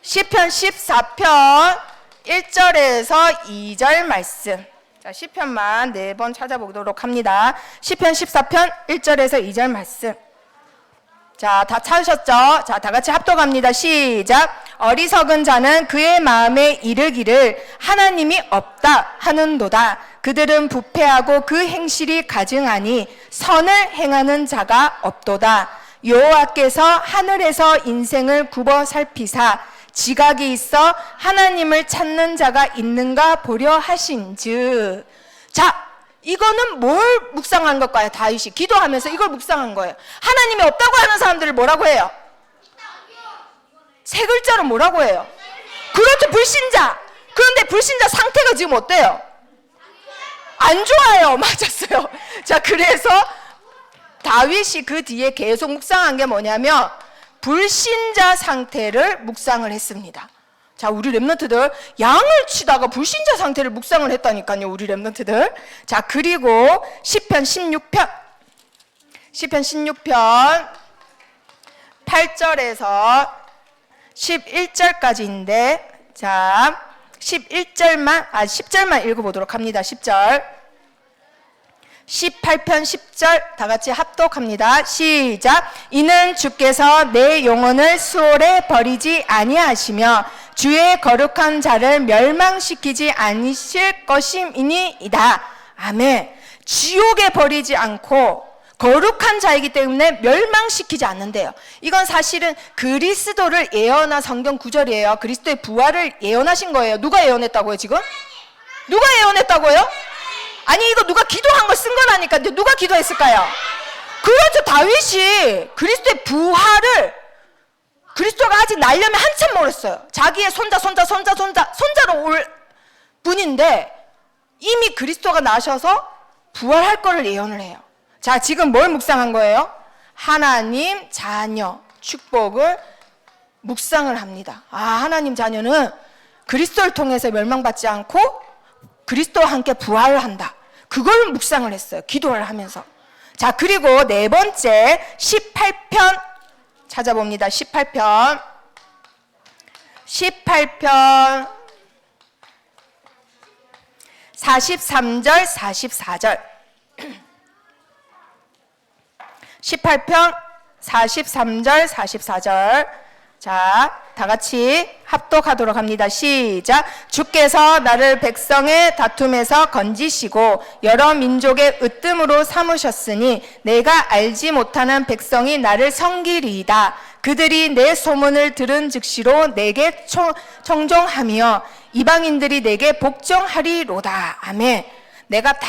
시편 14편 1절에서 2절 말씀. 자, 시편만 4번 찾아보도록 합니다. 시편 14편 1절에서 2절 말씀. 자, 다 찾으셨죠? 자, 다 같이 합독합니다. 시작. 어리석은 자는 그의 마음에 이르기를 하나님이 없다 하는도다. 그들은 부패하고 그 행실이 가증하니 선을 행하는 자가 없도다. 여호와께서 하늘에서 인생을 굽어 살피사 지각이 있어 하나님을 찾는 자가 있는가 보려 하신즉. 자, 이거는 뭘 묵상한 걸까요? 다윗이 기도하면서 이걸 묵상한 거예요. 하나님이 없다고 하는 사람들을 뭐라고 해요? 세 글자로 뭐라고 해요? 그렇죠, 불신자. 그런데 불신자 상태가 지금 어때요? 안 좋아요. 맞았어요. 자, 그래서 다윗이 그 뒤에 계속 묵상한 게 뭐냐면 불신자 상태를 묵상을 했습니다. 자, 우리 렘넌트들 양을 치다가 불신자 상태를 묵상을 했다니까요. 우리 렘넌트들. 자, 그리고 시편 16편. 시편 16편 8절에서 11절까지인데, 자, 10절만 읽어보도록 합니다. 10절. 18편 10절 다 같이 합독합니다. 시작. 이는 주께서 내 영혼을 수월에 버리지 아니하시며 주의 거룩한 자를 멸망시키지 않으실 것임이니이다. 아멘. 지옥에 버리지 않고 거룩한 자이기 때문에 멸망시키지 않는데요. 이건 사실은 그리스도를 예언한 성경 구절이에요. 그리스도의 부활을 예언하신 거예요. 누가 예언했다고요, 지금? 누가 예언했다고요? 아니, 이거 누가 기도한 걸 쓴 거라니까. 누가 기도했을까요? 그렇죠. 다윗이 그리스도의 부활을, 그리스도가 아직 날려면 한참 멀었어요. 자기의 손자로 올 분인데 이미 그리스도가 나셔서 부활할 거를 예언을 해요. 자, 지금 뭘 묵상한 거예요? 하나님 자녀 축복을 묵상을 합니다. 아, 하나님 자녀는 그리스도를 통해서 멸망받지 않고 그리스도와 함께 부활한다. 그걸 묵상을 했어요. 기도를 하면서. 자, 그리고 네 번째 18편 찾아봅니다. 18편 43절 44절 18편 43절 44절 자, 다 같이 합독하도록 합니다. 시작. 주께서 나를 백성의 다툼에서 건지시고 여러 민족의 으뜸으로 삼으셨으니 내가 알지 못하는 백성이 나를 섬기리이다. 그들이 내 소문을 들은 즉시로 내게 청종하며 이방인들이 내게 복종하리로다. 아멘. 내가 다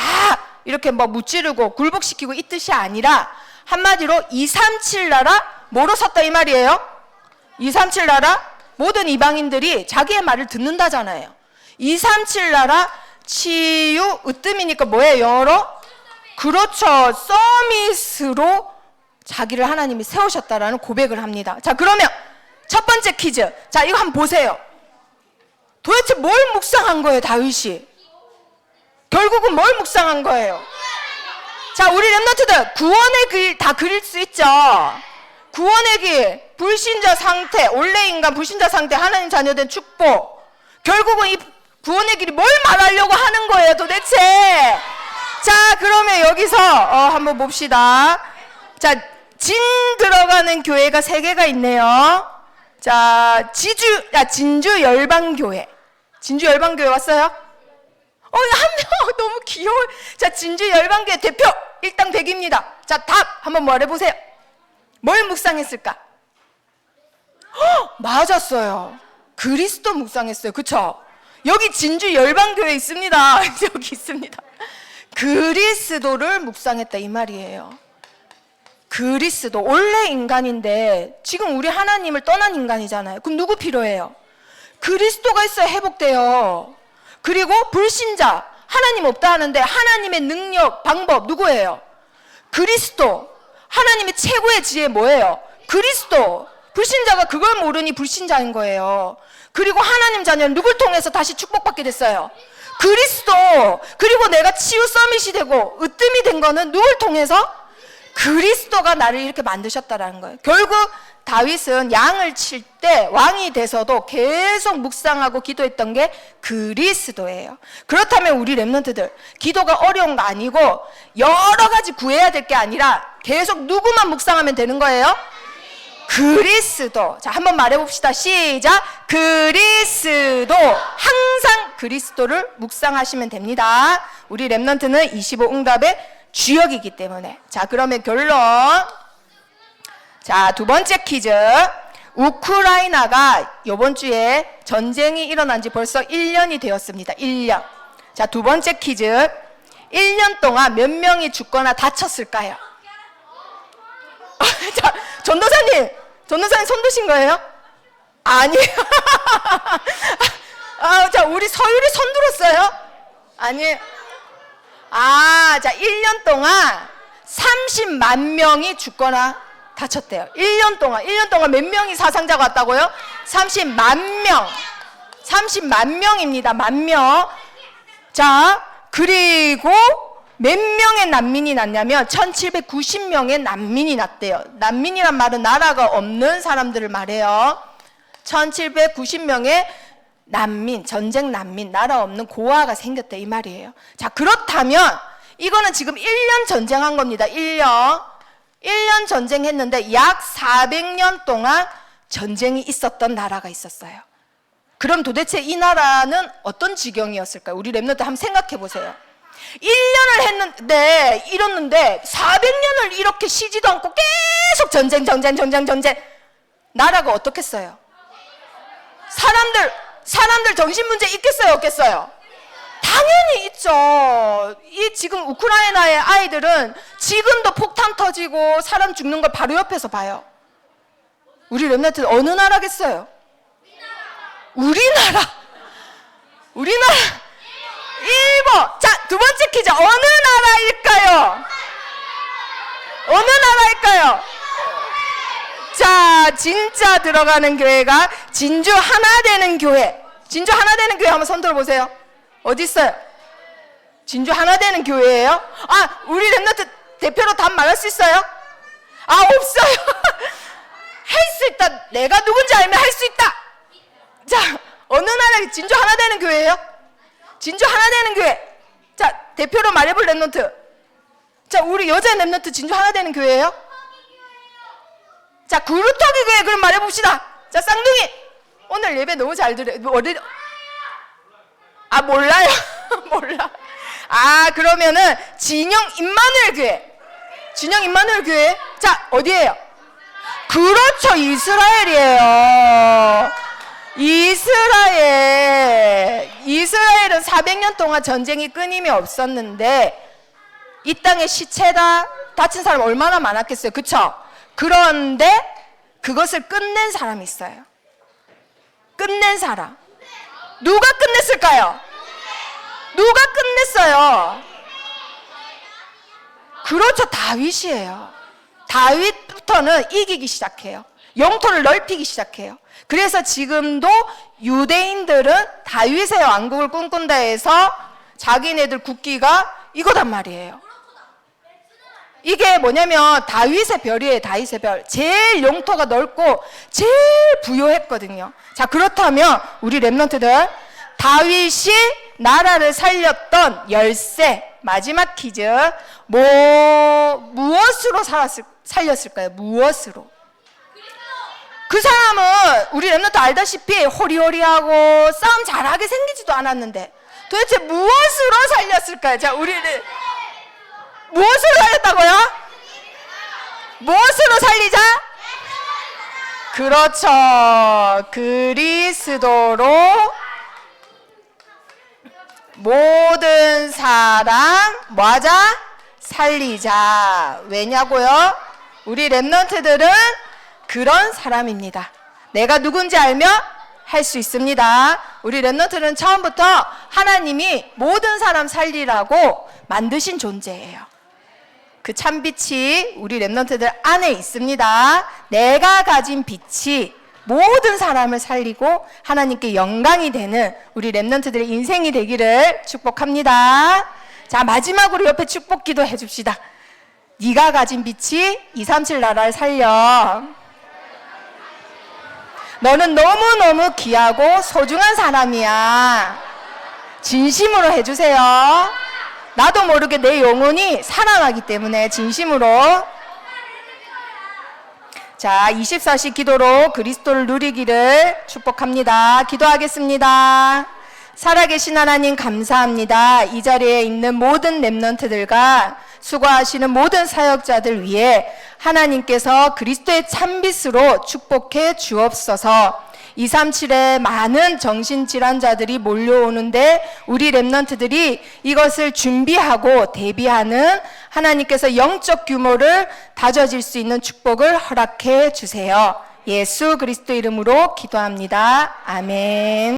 이렇게 뭐 무찌르고 굴복시키고 이 뜻이 아니라 한마디로 237 나라 뭐로 섰다 이 말이에요? 237 나라 모든 이방인들이 자기의 말을 듣는다잖아요. 237 나라 치유 으뜸이니까 뭐예요? 여러? 그렇죠. 서밋으로 자기를 하나님이 세우셨다라는 고백을 합니다. 자, 그러면 첫 번째 퀴즈. 자, 이거 한번 보세요. 도대체 뭘 묵상한 거예요, 다윗이? 결국은 뭘 묵상한 거예요? 자, 우리 렘넌트들 구원의 길 다 그릴 수 있죠? 구원의 길, 불신자 상태, 원래 인간 불신자 상태, 하나님 자녀된 축복. 결국은 이 구원의 길이 뭘 말하려고 하는 거예요, 도대체? 자, 그러면 여기서 한번 봅시다. 자, 진 들어가는 교회가 3개가 있네요. 자, 진주 열방교회. 진주 열방교회 왔어요? 한 명 너무 귀여워. 자, 진주 열방교회 대표 일당 100입니다. 자, 답 한번 말해보세요. 뭘 묵상했을까? 맞았어요. 그리스도 묵상했어요. 그쵸? 여기 진주 열방교회 있습니다. 여기 있습니다. 그리스도를 묵상했다 이 말이에요. 그리스도 원래 인간인데 지금 우리 하나님을 떠난 인간이잖아요. 그럼 누구 필요해요? 그리스도가 있어야 회복돼요. 그리고 불신자 하나님 없다 하는데 하나님의 능력 방법 누구예요? 그리스도. 하나님의 최고의 지혜 뭐예요? 그리스도. 불신자가 그걸 모르니 불신자인 거예요. 그리고 하나님 자녀는 누굴 통해서 다시 축복받게 됐어요? 그리스도. 그리고 내가 치유 서밋이 되고 으뜸이 된 거는 누굴 통해서? 그리스도가 나를 이렇게 만드셨다라는 거예요. 결국 다윗은 양을 칠 때 왕이 돼서도 계속 묵상하고 기도했던 게 그리스도예요. 그렇다면 우리 렘넌트들 기도가 어려운 거 아니고 여러 가지 구해야 될 게 아니라 계속 누구만 묵상하면 되는 거예요? 그리스도. 자, 한번 말해봅시다. 시작. 그리스도. 항상 그리스도를 묵상하시면 됩니다. 우리 렘넌트는 25응답의 주역이기 때문에. 자, 그러면 결론. 자, 두 번째 퀴즈. 우크라이나가 이번 주에 전쟁이 일어난 지 벌써 1년이 되었습니다. 1년. 자, 두 번째 퀴즈. 1년 동안 몇 명이 죽거나 다쳤을까요? 자, 전도사님 손 드신 거예요? 아니에요. 자, 우리 서율이 손 들었어요? 아니에요. 자, 1년 동안 30만 명이 죽거나 다쳤대요. 1년 동안 몇 명이 사상자가 왔다고요? 30만 명입니다. 만 명. 자, 그리고 몇 명의 난민이 났냐면 1790명의 난민이 났대요. 난민이란 말은 나라가 없는 사람들을 말해요. 1790명의 난민, 전쟁 난민, 나라 없는 고아가 생겼대 이 말이에요. 자, 그렇다면 이거는 지금 1년 전쟁한 겁니다. 1년 전쟁했는데 약 400년 동안 전쟁이 있었던 나라가 있었어요. 그럼 도대체 이 나라는 어떤 지경이었을까요? 우리 렘넌트 한번 생각해 보세요. 1년을 했는데 이뤘는데 400년을 이렇게 쉬지도 않고 계속 전쟁. 나라가 어떻겠어요? 사람들 정신 문제 있겠어요, 없겠어요? 당연히 있죠. 이 지금 우크라이나의 아이들은 지금도 폭탄 터지고 사람 죽는 걸 바로 옆에서 봐요. 우리 렘넌트 어느 나라겠어요? 우리나라. 일본. 자, 두 번째 퀴즈. 어느 나라일까요? 자, 진짜 들어가는 교회가 진주 하나 되는 교회. 진주 하나 되는 교회 한번 손 들어보세요. 어디 있어요? 진주 하나 되는 교회예요? 아, 우리 랩런트 대표로 답 말할 수 있어요? 아, 없어요. 할 수 있다. 내가 누군지 알면 할 수 있다. 자, 어느 나라 진주 하나 되는 교회예요? 진주 하나 되는 교회. 자, 대표로 말해볼 랩런트. 자, 우리 여자 랩런트 진주 하나 되는 교회예요? 자, 구루터기 교회 그럼 말해봅시다. 자, 쌍둥이. 오늘 예배 너무 잘 들어요. 어디? 아, 몰라요. 몰라. 아, 그러면은 진영 임마누엘 교회. 진영 임마누엘 교회. 자, 어디예요? 그렇죠, 이스라엘이에요. 이스라엘은 400년 동안 전쟁이 끊임이 없었는데 이 땅에 시체가 다친 사람 얼마나 많았겠어요. 그쵸? 그런데 그것을 끝낸 사람이 있어요. 끝낸 사람. 누가 끝냈을까요? 누가 끝냈어요? 그렇죠, 다윗이에요. 다윗부터는 이기기 시작해요. 영토를 넓히기 시작해요. 그래서 지금도 유대인들은 다윗의 왕국을 꿈꾼다 해서 자기네들 국기가 이거단 말이에요. 이게 뭐냐면 다윗의 별이에요. 다윗의 별. 제일 영토가 넓고 제일 부유했거든요. 자, 그렇다면 우리 랩런트들, 다윗이 나라를 살렸던 열쇠, 마지막 퀴즈. 무엇으로 살렸을까요? 무엇으로? 그 사람은 우리 랩런트 알다시피 호리호리하고 싸움 잘하게 생기지도 않았는데 도대체 무엇으로 살렸을까요? 자, 우리는 무엇으로 살렸다고요? 무엇으로 살리자? 그렇죠. 그리스도로 모든 사람 뭐하자? 살리자. 왜냐고요? 우리 랩런트들은 그런 사람입니다. 내가 누군지 알면 할 수 있습니다. 우리 랩런트는 처음부터 하나님이 모든 사람 살리라고 만드신 존재예요. 그 참빛이 우리 랩런트들 안에 있습니다. 내가 가진 빛이 모든 사람을 살리고 하나님께 영광이 되는 우리 랩런트들의 인생이 되기를 축복합니다. 자, 마지막으로 옆에 축복 기도 해줍시다. 네가 가진 빛이 237 나라를 살려. 너는 너무너무 귀하고 소중한 사람이야. 진심으로 해주세요. 나도 모르게 내 영혼이 살아나기 때문에 진심으로. 자, 24시 기도로 그리스도를 누리기를 축복합니다. 기도하겠습니다. 살아계신 하나님 감사합니다. 이 자리에 있는 모든 랩런트들과 수고하시는 모든 사역자들 위해 하나님께서 그리스도의 참빛으로 축복해 주옵소서. 237에 많은 정신질환자들이 몰려오는데 우리 랩런트들이 이것을 준비하고 대비하는 하나님께서 영적 규모를 다져질 수 있는 축복을 허락해 주세요. 예수 그리스도 이름으로 기도합니다. 아멘.